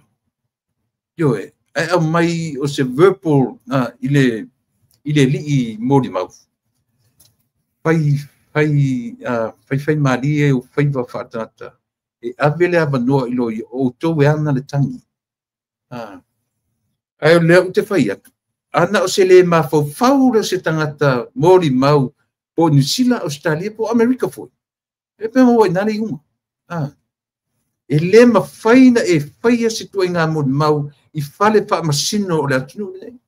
Ioe, ai au mai o se verbal I le lii mori mau. Fai mari e o fai wa whaatata. E avele avanoa ilo I o tau e ana le tangi. Ai o lea ute fai atu. Ana o se le mawhau le se tangata mori mau po New Zealand, Australia, po Amerika foi. E pe mo nana I uma. E le mawhaina e whaia se tua ngā mori mau I whale whaamasino o le atunu ne.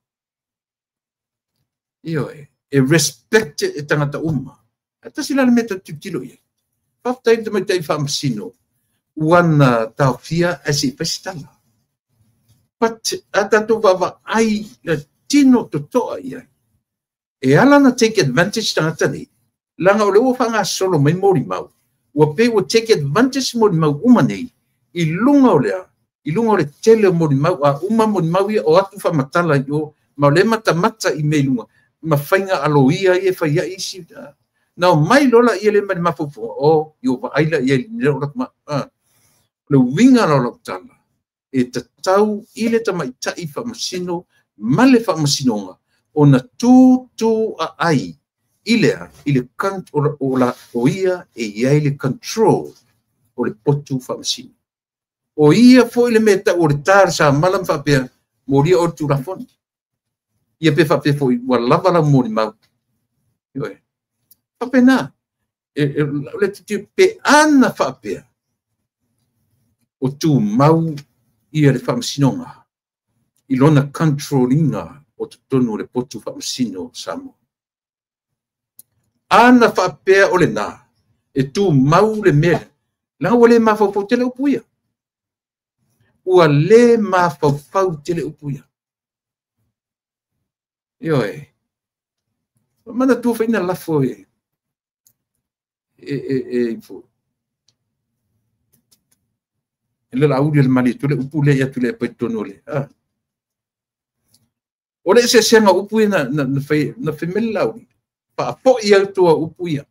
Ioe, e respect e tangata uma. E tasi lana meta tutilo ia. Whaftai te mai tai whaamasino. Uana tau fia e se pasitala. But atato wawa ai le tino to toa ia. E ala na take advantage tangata nei. Langa o le ua whanga solo mai mori mau. Ua pe ua take advantage mori mau uma nei. I lunga o lea. I lunga o le tele mori mau. A uma mori mau ia o atu whamatala I o. Ma o le mata I me lunga. Ma whainga aloia I e whaia isi. Nau mai lola I le mani mafufu. O, I o aila I e leo lakma. Le winga lola tala. E ta tau I le tamaitai whamasino. Male whamasinonga. O na tū a ai. Ilea, ile kant o la oia e ia ile control o le potu whamasino. O ia fo ile meta o le tāra sa malam whapea moria o tu rafoni. Ia pe whapea fo I lava la mori mau. Ioe. Whapea nā. Le te pe ana whapea. O tu mau ia le whamasinonga. I lona controllinga o te tonu le potu whamasino samo. Ana whapea o le nā. E tu mau le mea. Langa ua le mawhawhau tele upuia. Ua le mawhawhau tele upuia. Ioe. mana tu faina lafo fo ele la udi le mali tu le upu le ya tu le petono le ole se senga upu na femela pa po ia tu upu ia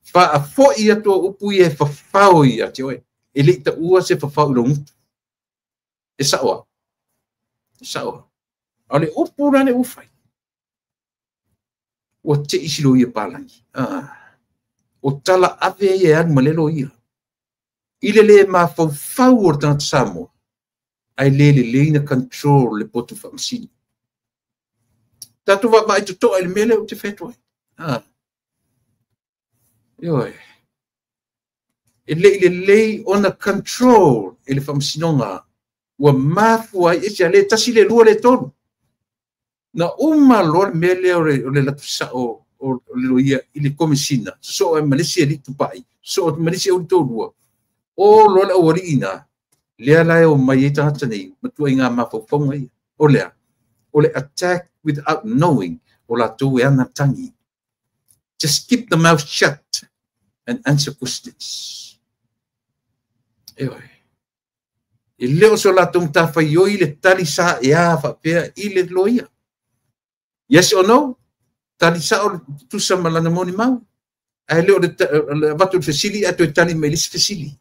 fa fo ia to upu ia fa fao ia te oi ele ta ua se fa fao lo mutu e sawa ale upu na le ufai o te isi lo ia palangi o tala ave ia an malelo ia ile le ma fa fao o tanga samo ai le na control le potu fa msini tatu va mai to ele mele o te feto Yoi. Ele ona control ele famsinonga wa mafua isi ale tasile lua le tonu. Na uma lor mele o le latusa o le loia ili komisina. So e malisi eli tupai. So malisi o tolua. O lola o ina. Lea lai o mai e tangata nei. Matua inga mafafonga ia. O lea. O le attack without knowing. O la tu e ana tangi. Just keep the mouth shut and answer questions. Eoi. I leo so la tung ta fa yo ile tali sa ya fa pe ile loia. Yes or no? Tali sa o tu sa malana moni mau. Ai leo de vatu fasili ato tali melis fasili.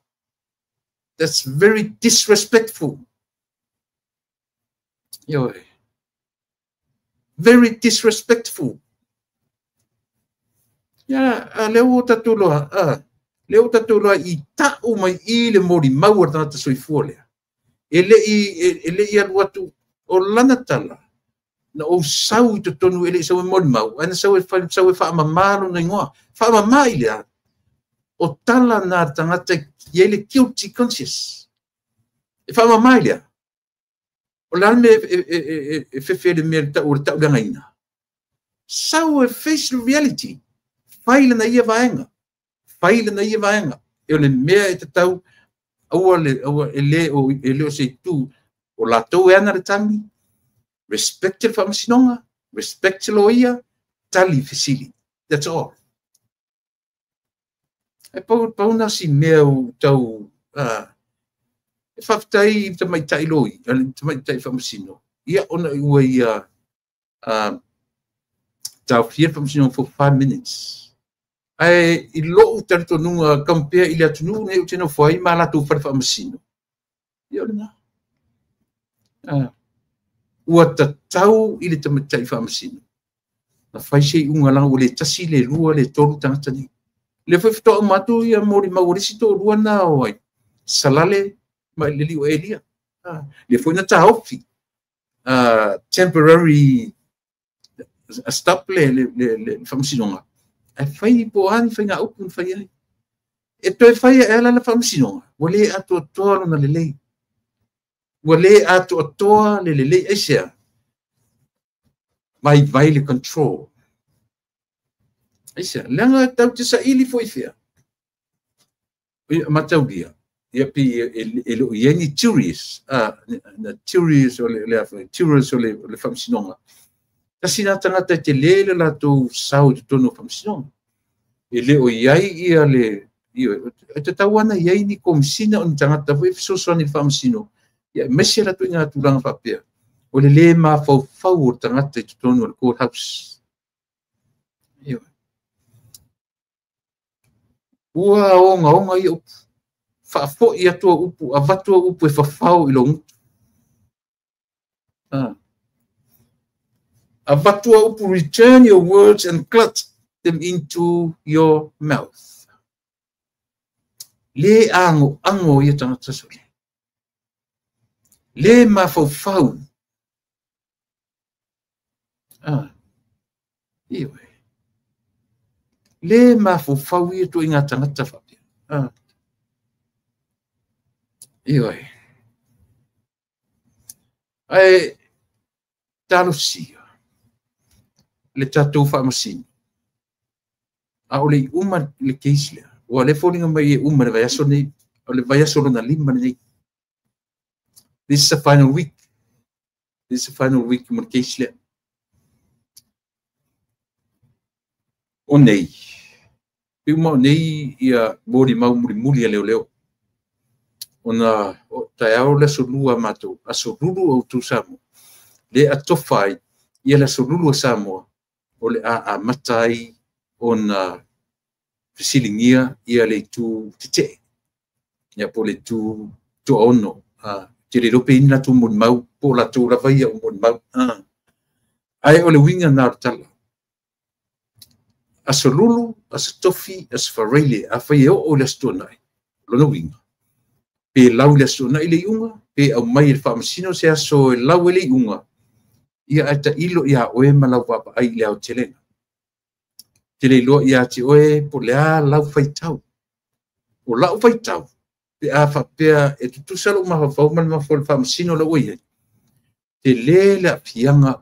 That's very disrespectful. Eoi. Very disrespectful. Ya, leo tatuloa, leo tatuloa I ta'u mai I le mori mau ar tangata soifua lea. Ele I aluatu o lana tala. Na o sau I totonu ele I sau e mori mau. Ana sau e wha mamalo na ingoa. Wha mamai lea. O tala na tangata I ele guilty conscious. E wha mamai lea. O lana me whewhere mea ta'u langa ina. Sau e face reality. Faile na ia vaenga. E le mea e te tau aua ele o se tu o la tau e ana le tangi. Respect le whamasinonga. Respect le loia. Tali fisili. That's all. E pau nasi mea o tau e whaftai te mai tai loi. Te mai tai whamasino. Ia ona ua ia tau fia whamasino for 5 minutes. Ai I lo tanto nunga compare ile atunu ne utino foi ma la tu fa masino. Ia na. Ua tau ile te matai fa masino. Na fai sei unga lang ole tasi le lua le tolu tangata ni. Le foi fito matu ia mori maurisi to lua na oi. Salale ma le li o elia. Le foi na taofi. Temporary stop le fa masino. E fai po ani fai nga upun fai ai. E toi fai e ala la whamsinonga. Wale atu atoa na lelei. Wale atu atoa le lelei. E sea. Vai le control. E sea. Leanga tau te sa ili foi fea. Matau dia. Ia pi ele ieni tourists. Na tourists o le whamsinonga. Kasi nā tangata te lele la tō sau te tono whamsinonga. E leo iai ia le, te tawana iai ni komisina o ni tangata fwe fisoso ni whamsino. Ia mesi la tō i ngā tūranga whapea. O le mā whau o tangata te tono al courthouse. Ia. Ua onga I upu. Whaafo I atua upu, a vatua upu e whawhau I lo ngutu. Avatua upu, return your words and clutch them into your mouth. Le ango ia tangata sole. Le mafau. Iwe. Le mafau ia tu inga tangata whapia. Iwe. Ai talo sia. Le tatou whamasini. A o le uma le keisle. O le fōringa mai e uma le vaiaso nei. O le vaiaso na lima nei. This is the final week. This is the final week mo le keisle. o nei piu mo nei ia mori mau muli leo ona tai au le solua matou asolulu o tu samo le atofai ia le solulu samo o le a matai ona fisilingia ia le tu tete ia po le tu ono te le rope ina tu mon mau po la tu lava ia mon mau ai o le winga na tala asolulu asatofi asfarele afai o le stonai lo winga pe lau le stonai le unga pe au mai le famasino se aso lau le unga ia ata ilo ia oe malau papa ai le au telenga tele lo ia ti oe po le a lau faitau o lau faitau pe a fapea e tu salo ma fa ma fo famasino lo ia te le fianga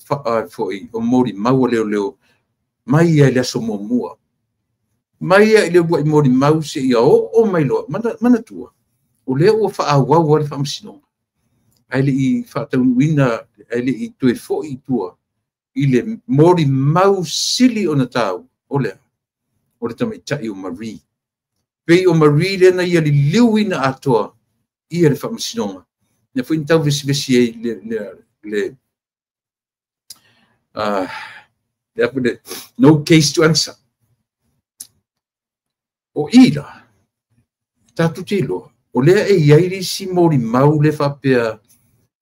fa foi o mori mau leo mai ia le so momua mai ia le bo mori mau se ia o mai lo mana tua o le o fa wa wa famasino ai le I fa tau wina ai le I tu fo I tua ile mori mau sili ona tau o le tamai tai o Marie pe o Marie le na ia li liuina atoa ia le famasino ne foi então vesi le no case to answer o ira tatu tilo o le e iairi si mori mau le fapea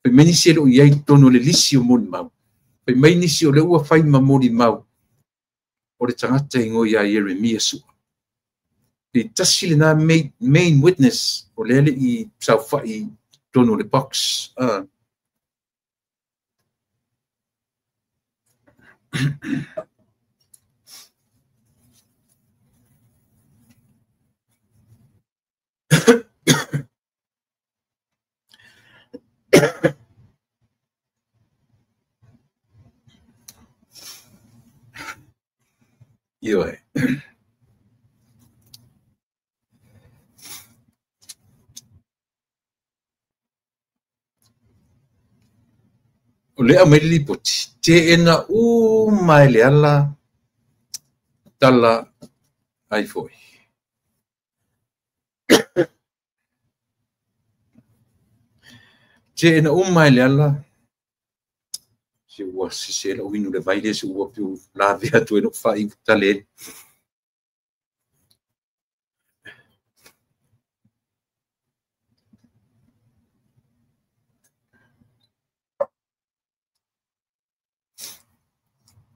pe menisi lo iai tono le lisi o mori mau pe mai nisi o le ua fai ma mori mau o le tangata ingo ia Jeremia su pe tasi le na main witness o le I sau fai tono le box Io è. O lea mai lipoti te ena mai le ala tala ai foi te ena mai le ala se ua se la winu le vai le se ua piu la via tu no fai tale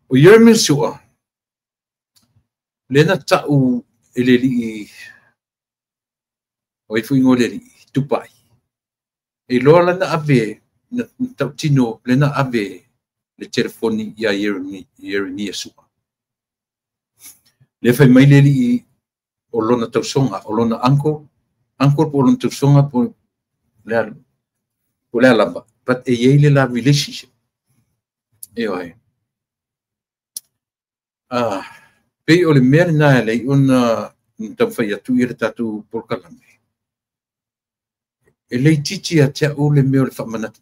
o Jeremia sua lena tau ele li o fu ngole li tupai e lola na ave na tau tino lena ave le telefoni ia Jeremia sua le fai mai le li o lona tau songa o lona anko po lona tau songa po le lava but e yele la relationship e ai pe o le mea na le ona tau fai atu I le tatu polkalame e le titi a tea o le mea o le whamanatu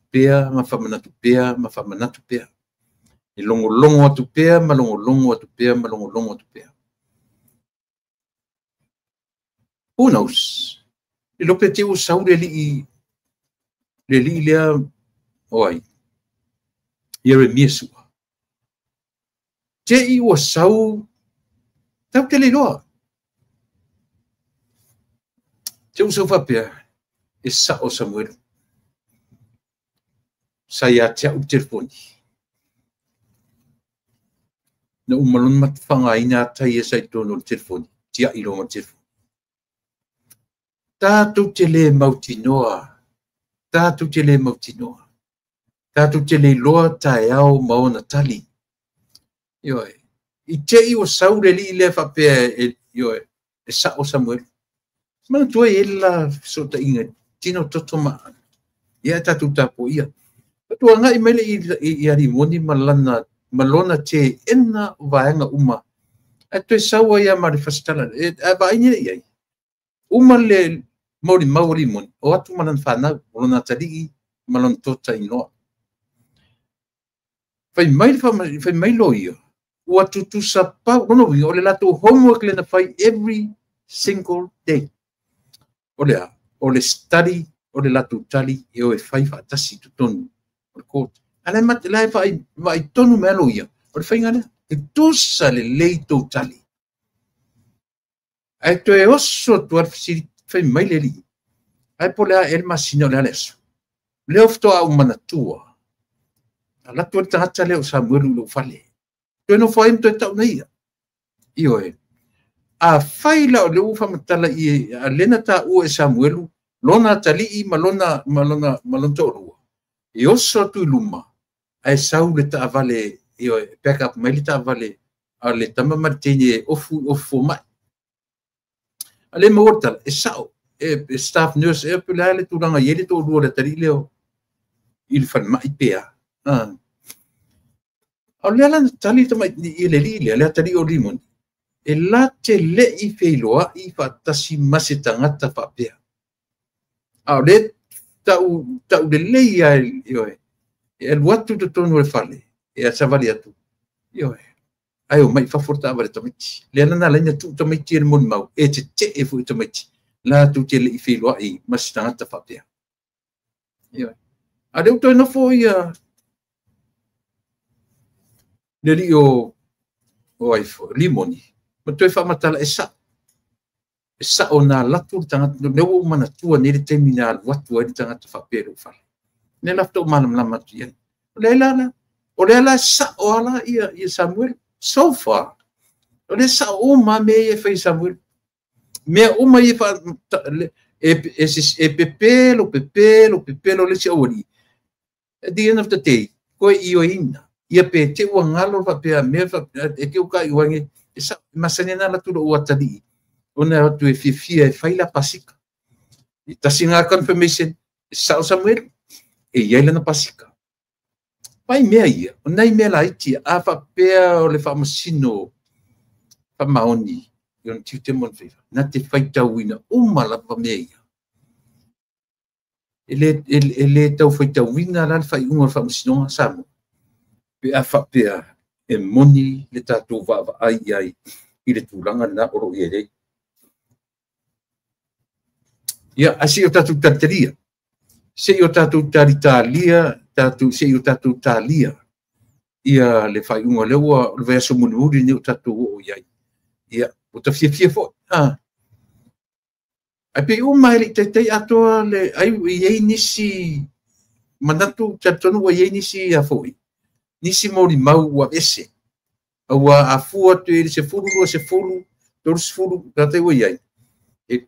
pea e longo atu pea ma longo atu pea who knows e lope te o sau le li lea oai Jeremia sua te I o sau tau te le loa te o sau whapea e sa o Samuel sa ia te au telefoni na umalon matwhanga ina tai e sai tono telefoni tia I longa telefoni tātou te le mautinoa tātou te le loa tae au maona tali ioe I te I o sau le li le whapea ioe e sa o Samuel mana tua e la so ta inga tino toto ma ia tātou tapo ia tua ngai mele I ari moni malona te ena vaenga uma a tu sawa ia marifastala e va ina ia uma le mori mauri mon o atu manan fana lona tali malon tota ino fai mai lo ia ua tutusa pau no wi ole la tu homework le na fai every single day ole study ole la tu tali e o e fai fa tasi tu tonu o ko ala mat la fai vai tonu melo ia ole fai ngana e tusa le leito tali ai to e oso tu ar fai mai le li ai pole a el masino le aleso le ofto a umana tua ala tu tata le o Samuel lo fale to no fai to ta nei io e a fai la le ufa matala i a lena ta o e Samuel lona tali i malona to e oso tu luma ai sau le ta vale io back up mai le ta vale a le tama martini ofu mai ale mortal e sao e staff nurse e pula le tu langa yele to do le tali leo il fan mai pea ale ala tali tama i le le tali o limon e la te le i feiloa i fatasi masetangata fa pea ale tau le le ia io e watu to tonu le fale e a savali atu io ai o mai fa forta vale tomiti le ana la ina tu tomiti le mon mau e te e fu tomiti la tu te le i feiloa i masetangata fa pea io ale to no fo ia le io o ai fo limoni ma tu fa matala esa ona latu tanga ne o mana tua ne terminal watu e tanga fa pero fa ne lafto malam tu ia o le sa o ala ia Samuel so far o le sa o ma me e fa Samuel me o ma e fa e pepelo le se ori at the end of the day ko io ina ia pe te o ngalo fa pe me fa e ke o ka i wangi esa masanena la tu o atali ona tu e fifia e fai la pasika i tasinga confirmation sa Samuel e ia na pasika pai mea ia ona i mea la iti a fa pea o le fa masino fa maoni yon tite mon fe na te fai tauina uma la pa mea ia ele tau fai tauina la fai unga fa masino samo pe a fa pea e moni le tatu va ai i le tulanga na oro ia ia asi o tatu tateria se o tatu taritalia tatu se o tatu talia ia le fai unga le ua le verso munuri ni o tatu o ia o ta fia fo ai pe o mai le te ato le ai ia nisi manatu tatonu ia nisi a foi nisi mori mau wa ese wa afua te se fulu tor fulu tate ia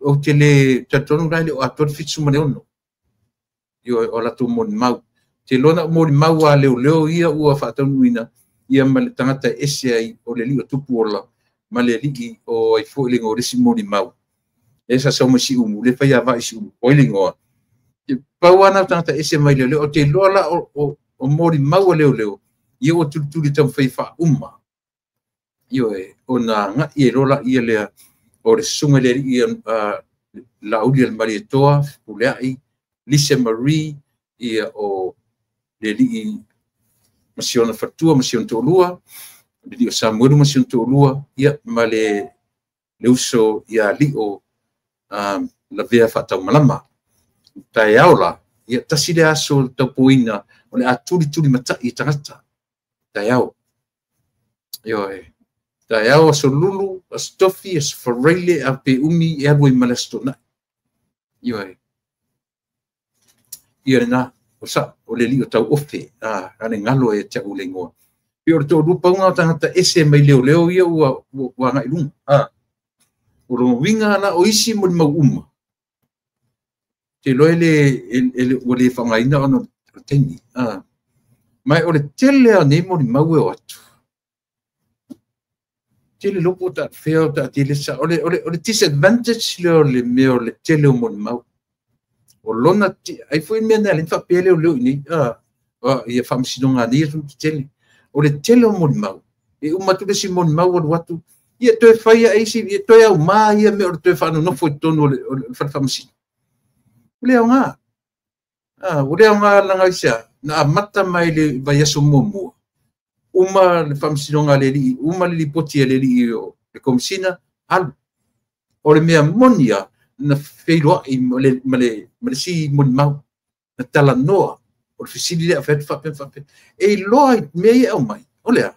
o tele tatonu rai o ator fitsu mane ono io o la tu mon mau te lona mon mau a leo ia ua fatanuina ia mal tangata ese ai o le li o tupu ola male li o ai fo le ngore si mon mau esa so mo si umu le fa ia vai si o le ngo pa wana tangata ese mai le o te lola o mon mau leo ia o tu tam fa umma io ona nga ia lola ia le o le sunga le ia la ulia marietoa puleai Lisa Marie ia o le li masiona fatua masiona tolua le o Samuel masiona tolua ia male le uso ia li o la vea fatau malama tai aula ia tasile aso tapuina o le atuli matai tangata tai au io Taiao so lulu a stofi as farele a pe umi e abu malastona io na o sa o le li o tau ofe ane ngalo e te ulengo pio to lupa unga tangata ese mai leo ia ua ngai lung o lo winga na o isi mo uma te loele o le fangaina ono tengi mai o le tele ne mo mau e atu tele lopo ta feo ta tele sa o le disadvantage le meo le tele mo mau o lona ai foi me na le fa pele o ni ia famsinonga ni tu tele o le tele mo mau e uma tu si mo mau o watu ia to fai ai si ia to au mai ia me o to fa no foi tono le fa famsin le nga o le nga langa sia na mata mai le vai aso momo uma le whamsinonga le li, uma le li poti le li o le komisina, alu. O le mea monia na wheiroa i male si moni mau, na tala noa, o le whisiri lea whape. E loa i mea au mai, o lea.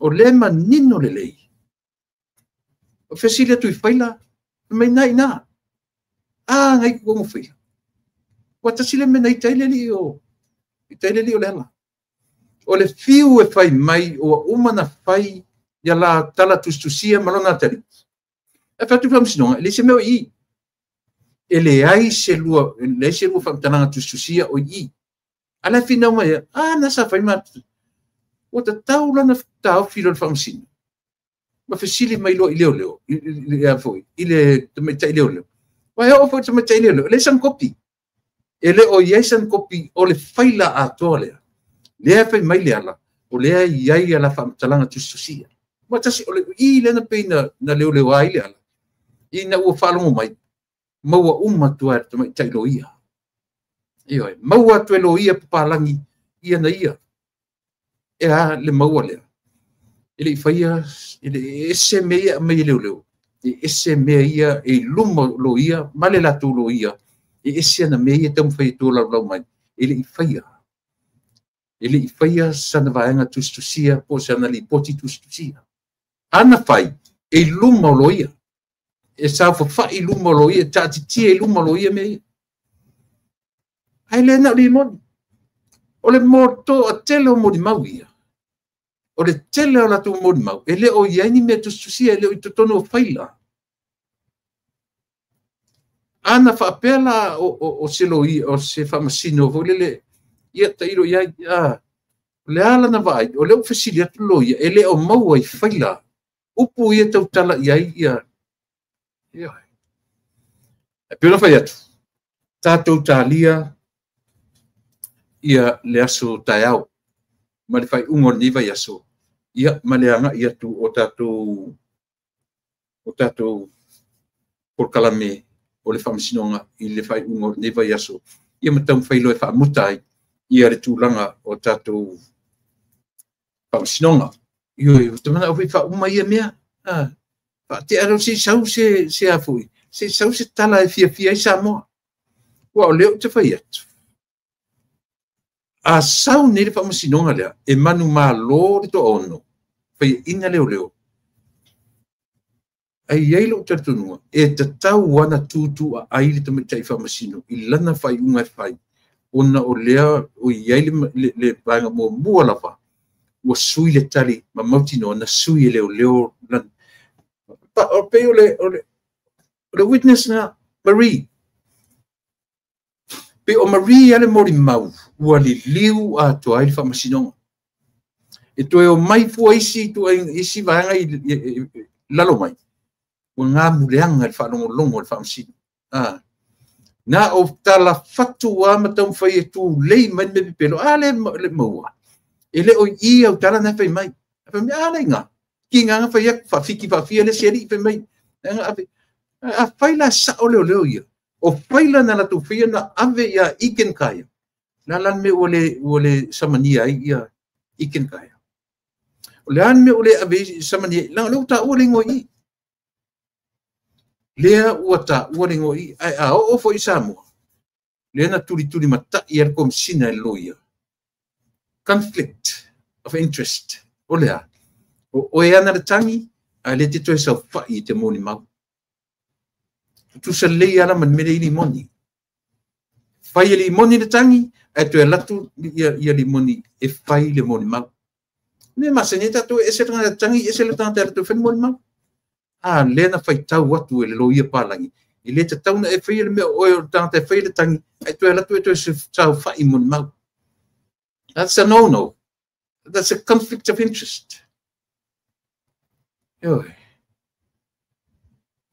O le manino le lei. O whisiri atu i whaila, mai nai nā. Ngai kukongo whaila. Watasile me nei taileli o le ala. O le fiu e whai mai o umana whai ia la tala tustusia malona tari. E whatu whamsinonga, le se meo i. E le ai se lua whamtananga tustusia o i. Ala whina mai, nasa whai matu. O ta taula na tau whiro le whamsino. Ma whisili mai loa i leo. I le tamaitai leo. Wai hao fo tamaitai leo. Le san kopi. Ele o yesan kopi o le whaila a toa lea. Lea whai mai le ala. O lea iai ala whamtalanga tustusia. Matasi o le i lena peina na leo ai le ala. I na ua whalongo mai. Maua umatua e tamai tailo ia. Ioi, maua tuelo ia papalangi ia na ia. Ea le maua lea. Ele i whaia, ele ese mea mai leo. E ese mea ia e luma lo ia, male la tu lo ia. E ese ana mea tamu whai tō lau mai. Ele i whaia. Ele i whaia sana vaenga tustusia, po sana li poti tustusia. Ana whai, e luma lo ia. E sa whai luma lo ia, tāti tia e luma lo ia mea. Ai le na li moni. O le morto a tele o moni mau ia. O le tele o la tu moni mau. E le o iaini mea tustusia, e le o i totono o whaila. Ana whaapela o se lo ia, o se whamasino, o le ia tairo ia, le ala na vai, o le o whesili atu lo ia, e le o mau ai whaila. Upu ia tau tala iai ia. Ia. E pira whai atu. Tātou tālia ia le aso tai au. Ma le whai ungor niwa i aso. Ia ma le anga ia tu o tātou porkalame o le whamasinonga i le whai ungor niwa i aso. Ia matau whailo e whaamutai ia le tūlanga o tātou whamasinonga. Ioi, tamana au whi whauma ia mea. Te aro se sau se afui. Se sau se tala e fia i Samoa. Ua o leo te whai atu. A sau nere whamasinonga lea, e manu maa lore to ono. Whai ina leo. Ai eilo tatunua, e te tau wana tūtu a aile te mitai whamasino, i lana whai unga whai. Ona o lea, o iei le vanga mua lawa. Ua sui le tali, ma mautino, na sui leo lan. O pe o le witness na Marie. Pe o Marie ale mori mau, ua li liu a toa ili whamasinonga. E toe o mai fua isi, tua isi vahanga i lalo mai. Ua ngā muleanga le whanongo le whamasino. Na o tala fatu a matau whai e tū lei mai me pipelo, le maua. E le o i au tala na whai mai. Le ngā. Ki ngā whai ak, whawhiki whawhia le seri whai mai. A whaila sa o leo ia. O whaila na latu whia na ave ia iken kaya. Na lan me o le samania ia iken kaya. O le an me o le ave samania, leo ta o le ngoi. Lea ua ta ua le ngoi. A o fo i Samoa. Lea na turi mata i ar komisina e loia. Conflict of interest. O lea. O e ana le tangi, a le te toe sau whai te moni mau. Tu sa lei ala man mele i limoni. Whai e limoni le tangi, a toe latu i limoni e whai le moni mau. Ne masa ni tatu e se tanga le tangi, e se le tanga te whai moni mau. Le na whai tau watu e le loia pālangi. I le te tau na e whai le mea oe o tanga te whai le tangi, a toe latu e toe se tau whai moni mau. That's a no. That's a conflict of interest.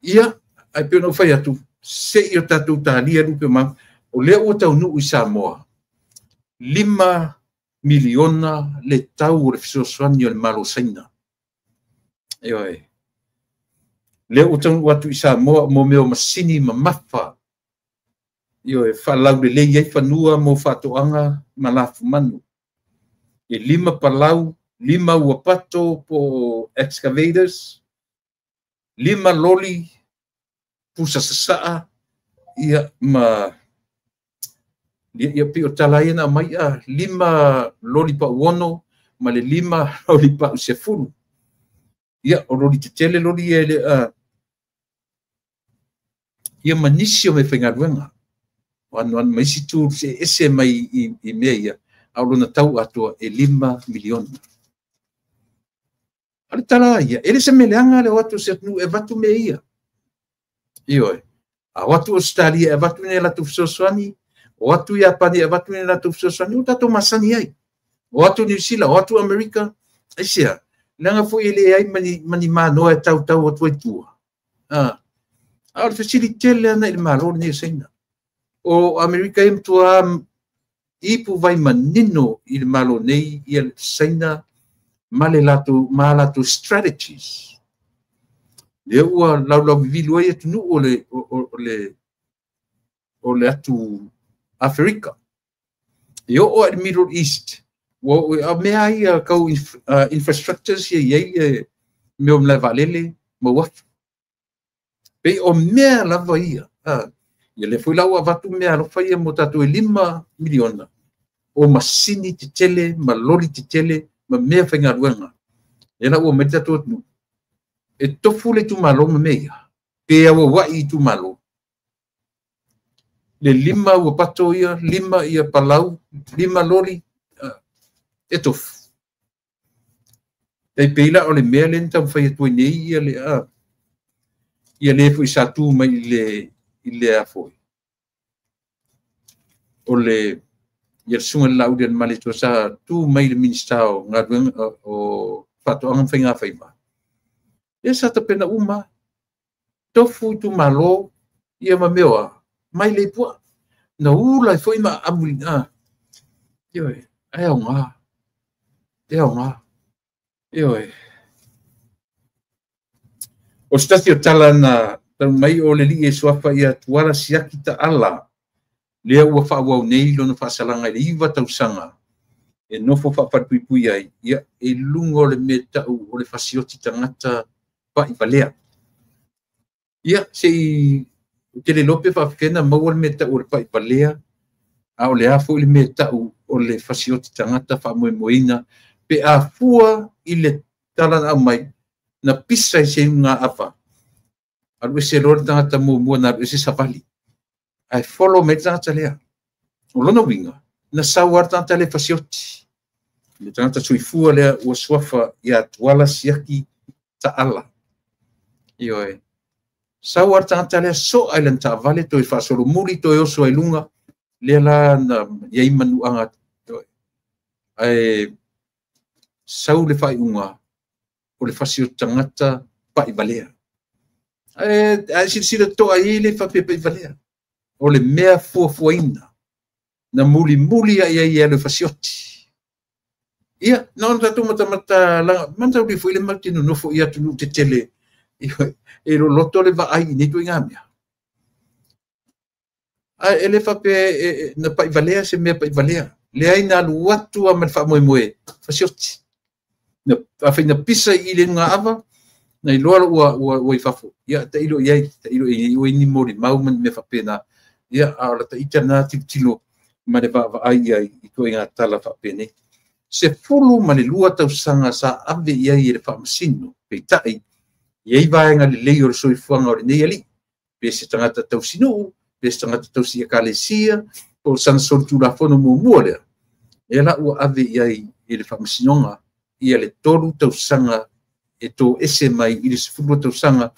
Ia, ai pēno whai atu, se i o tātou tālia rupe mau, o lea o tau nuu i Samoa, 5 miliona le tau o le fisosoani o le malo saina. Lea o tau atu i Samoa, mo meo masini ma mawha. Whalau le lei ei whanua mo whatoanga ma lafu manu. E 5 palau 5 ua pato po excavators, 5 loli pusa sasaa ia ma ia pio talai na mai a 5 loli pa uono ma le 5 loli pa usefulu ia o loli tetele loli ele ia manisi o me whengaruenga wan mai si tu se ese mai i mea ia au lona tau atua e 5 miliona ale tala ia ele se meleanga le watu se nu e watu me ia io a watu Australia e watu ne la tu soswani watu Japani e watu ne la tu soswani o tato masani ai watu New Zealand watu America isia langa fo ele ai mani mano e tau watu tua al facilitele na il malo ni sena o America im tua ipu vai manino il malo nei il sena malatu strategies le ua lau vivilu ai atu nu o le atu Africa io o al Middle East o mea ai kau infrastructures ia me o mla valele ma watu pe o mea lava ia ia le foi lau avatu mea lo fai mo tatu 5 miliona o masini te tele ma lori te tele ma mea whaingaruenga e la ua me tatu atu e tofu le tu malo ma mea pe awa wai tu malo le 5 ua pato ia 5 ia palau 5 lori e tofu e peila o le mea le nta whai atu nei ia le fu isa tu mai le afoi o le ia sunga lau de mali to sa tu mai le ministao ngadwen o pato ang whainga whaima e sa ta pena uma tofu tu malo ia ma mewa mai le pua na ula foi ma amulina yo ai nga yo o stasi o tala na tau mai o le li e suafa ia tuara siaki ta ala lea ua whaawau nei lona whaasalanga i iwa tausanga e nofo whaaparpuipui ai ia e lungo le me tau o le whasioti tangata pa i palea ia se i tele lope whaafkena maua le me tau o le pa i palea a o le afo i le me tau o le whasioti tangata whaamoemoina pe a fua i le tala au mai na pisa i se ngā awa alu e se lore tangata mua na alu e se savali ai follow me tangata lea o lona winga na sauar tangata le fasioti le tangata suifua lea ua suafa ia tuala siaki ta ala io e sauar tangata lea so ailan ta vale to i fasolo muri to i oso ai lunga lea la na iai manuanga ai sau le fai unga o le fasioti tangata pa i valea ai sila to ai le fa pe i valea o le mea fuafuaina na muli ia le fasioti ia non tatu mata la manta li foi le martino no foi ia tu te tele e lo loto le va ai ni tu ngamia ele fa pe na pa valea se mea pa valea le ai na luatu a mal fa moe fasioti na fa na pisa i le ngava na i loa ua i fafo ia ta ilo i ni mori mauman me fa pena ia ala ta itana tilo ma le va ai i ko inga tala fa pene se fulu ma le lua tau sanga sa ave ia i le fa masino pe tai ia va nga le leo so i fuanga o nei ali pe se tangata tau sino pe se tangata tau sia kalesia o san sortu la fono mo muole ela u ave ia i le fa masinonga ia le tolu tau sanga e to ese mai i le fulu tau sanga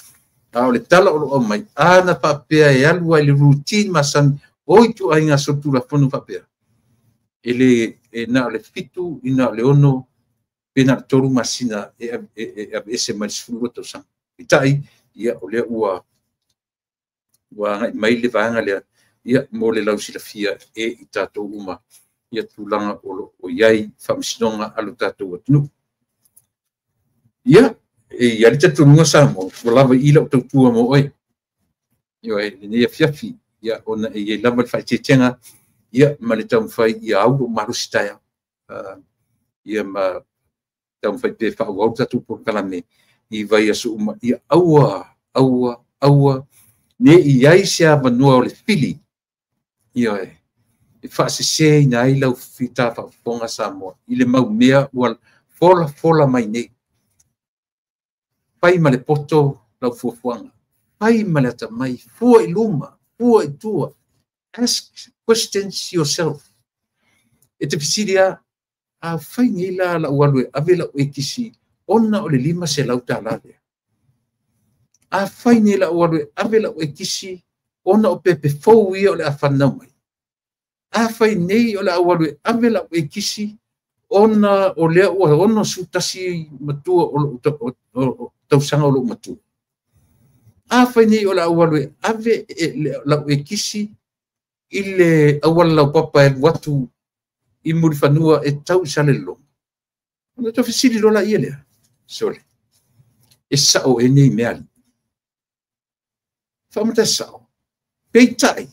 a le tala o mai ana pa pe e alu ai le routine masan oito ai nga sortu la fono fa pe ele na le fitu ina le ono pena tolu masina ese mai fulu tau sanga itai ia o le ua mai le vanga le ia mo le lau silafia i tatou uma ia tulanga o iai whamsinonga alu tatou atunu. Ia, ia li tatunga sa mo, lava ila o tautua mo oi. Ia e ia fiafi, ia ona ia lava le whaitetenga, ia ma le taumwhai ia au o marusitaya. Ia ma tau fai pe fa wa tatu por kalame I vai asu uma ia aua ne I ai sia manua o le fili ia e fa se na I lau fita fa fonga Samoa I le mau mea ua fola mai nei pai ma le poto lau fuafuanga pai ma le ata mai fua I luma fua I tua ask questions yourself e te pisiria a fai ngai la ualue ave la kisi ona o le 5 se lau talale a fai ngai la ualue ave la kisi ona o pepe fou ia o le afanau mai a fai nei o le ualue ave la kisi ona o le ona sutasi matua o tausanga o lo matua a fai nei o le ualue ave la kisi ile awal lau papa e watu I muri whanua e tau sale lo. Ona to fisiri lola ia lea. Sole. E sao e nei meali. Whamata sao. Peitai.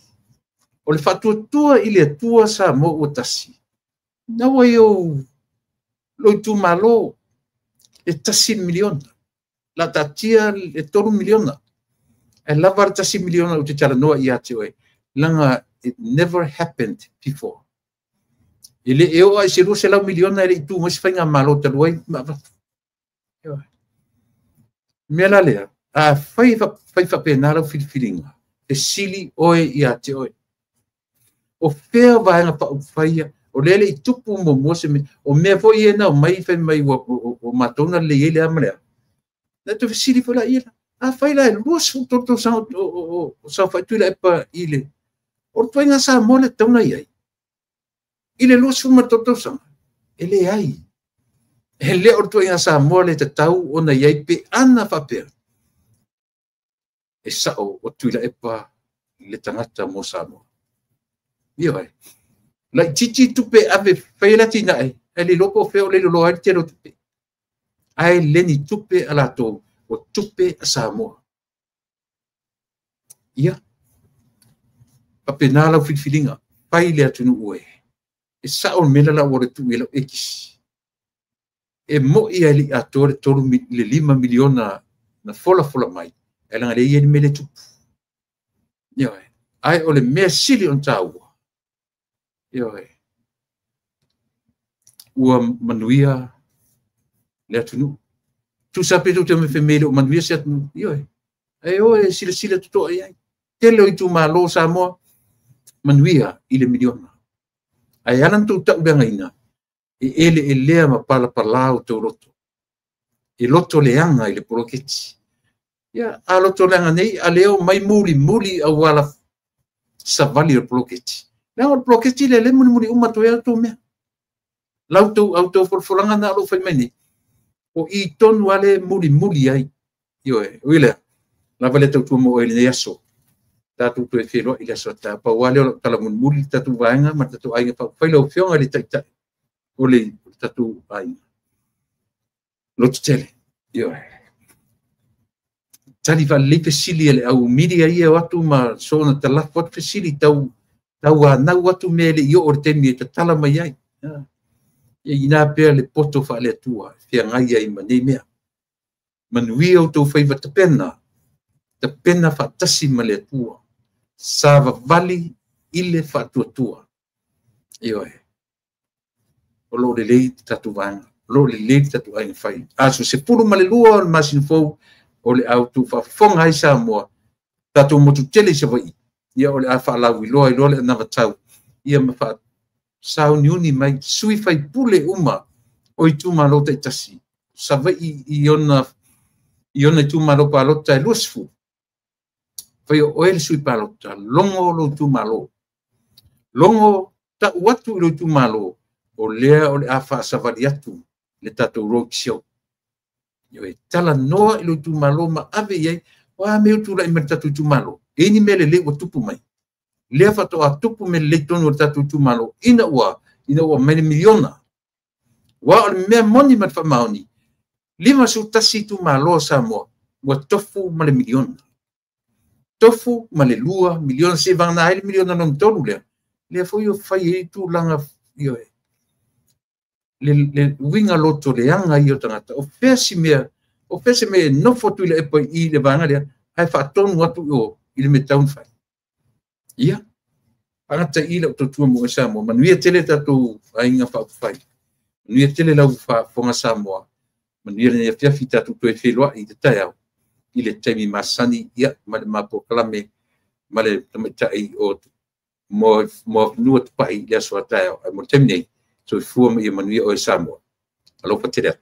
O le whatua tua I le tua sa mo o tasi. Nawa yo loi tu malo e tasi miliona. La tatia e 3 miliona. E lavar tasi miliona o te tala noa I ate oe. Langa it never happened before. Ele eu ai se se lau miliona ele tu mas fainga malo te luai mela lea a fai fa penala filfilinga e sili oe I ate oe o fea vaenga pa faia o lele I tupu mo se o me foi e na mai fai mai o matona le ele amlea na tu sili fola ila a fai la luas to sa fa tu la pa ile o toinga sa mole tona ia Ile luas fuma toto sang. Ele ai. Ele orto ia sa mole te tau ona iai pe ana faper. E sao o tuila epa le tangata mo Samoa. Ia ai. Lai titi tupe ave feila tina ai. Ele loko feo le lo ai tero tupe. Ai leni tupe ala to o tupe a Samoa. Ia. Papenala filfilinga. Pai le atunu ue. E sao mela la ore tu ela ekis e mo ia li atore tolu le 5 miliona na fola mai ela ngale ia mele tu ia ai ole me sili on tau ia ua manuia le atunu tu sape tu te me femele o manuia se atunu ia ai o sila tu ai tele o tu malo Samoa manuia ile miliona ai alan tu tak bengaina e ele lea ma pala o to loto e loto leanga ile proketi ya a loto leanga nei a leo mai muli a wala savali o proketi na o proketi le muli uma to ya to me auto forforanga na lo fai meni o I tonu ale muli ai yo wile la valeta tu mo ele yaso tatu tu e fero ila sota pa wale kala mun muli tatu vaenga ma tatu ai pa failo fionga le tai ole tatu ai lo tele yo tali va le pesili ele au media ia watu ma sona tala fot pesili tau na watu mele yo ortemi te tala mai ai e ina pe le poto fa le tua fia ngai ai mane mea manui o to faiva te pena fa tasi male tua sava vali ile fa tua yo o lo le tatu vanga lo le tatu ai fai aso se puru male lua masin fo o le auto fa fonga ai Samoa tatu motu tele se vai ia o le afa la wi lo le na vatau ia ma fa sau niuni mai sui fai pule uma o I tu malo te tasi sa vai iona tu malo pa lo tai lusfu fai o el sui palota longo lo tu malo longo ta watu lo tu malo o le afa savaliatu le tatu roxio yo e tala noa lo tu malo ma ave ye wa me tu la tatu tu malo eni mele le o tupu mai le fa to atupu me le tonu tatu tu malo ina wa many miliona wa me moni ma fa mauni lima su tasi tu malo Samoa wa tofu ma le miliona tofu ma le lua miliona se vanga ai miliona non tolu le foi o fai tu langa yo le winga loto le anga i o tangata o pesi me no fotu le epo i le vanga le ai fa tonu atu o i le me taun fai ia angata i le totua mo Samoa manuia tele tatu ainga fa fai manuia tele lau fa fonga Samoa manuia le fiafi tatu to e felua i te tai i le taimi masani ia ma le mapoklame ma le tamatai o mo nua tupai le asua tai mo taimi nei so fua me manuia o Samoa alo pa tele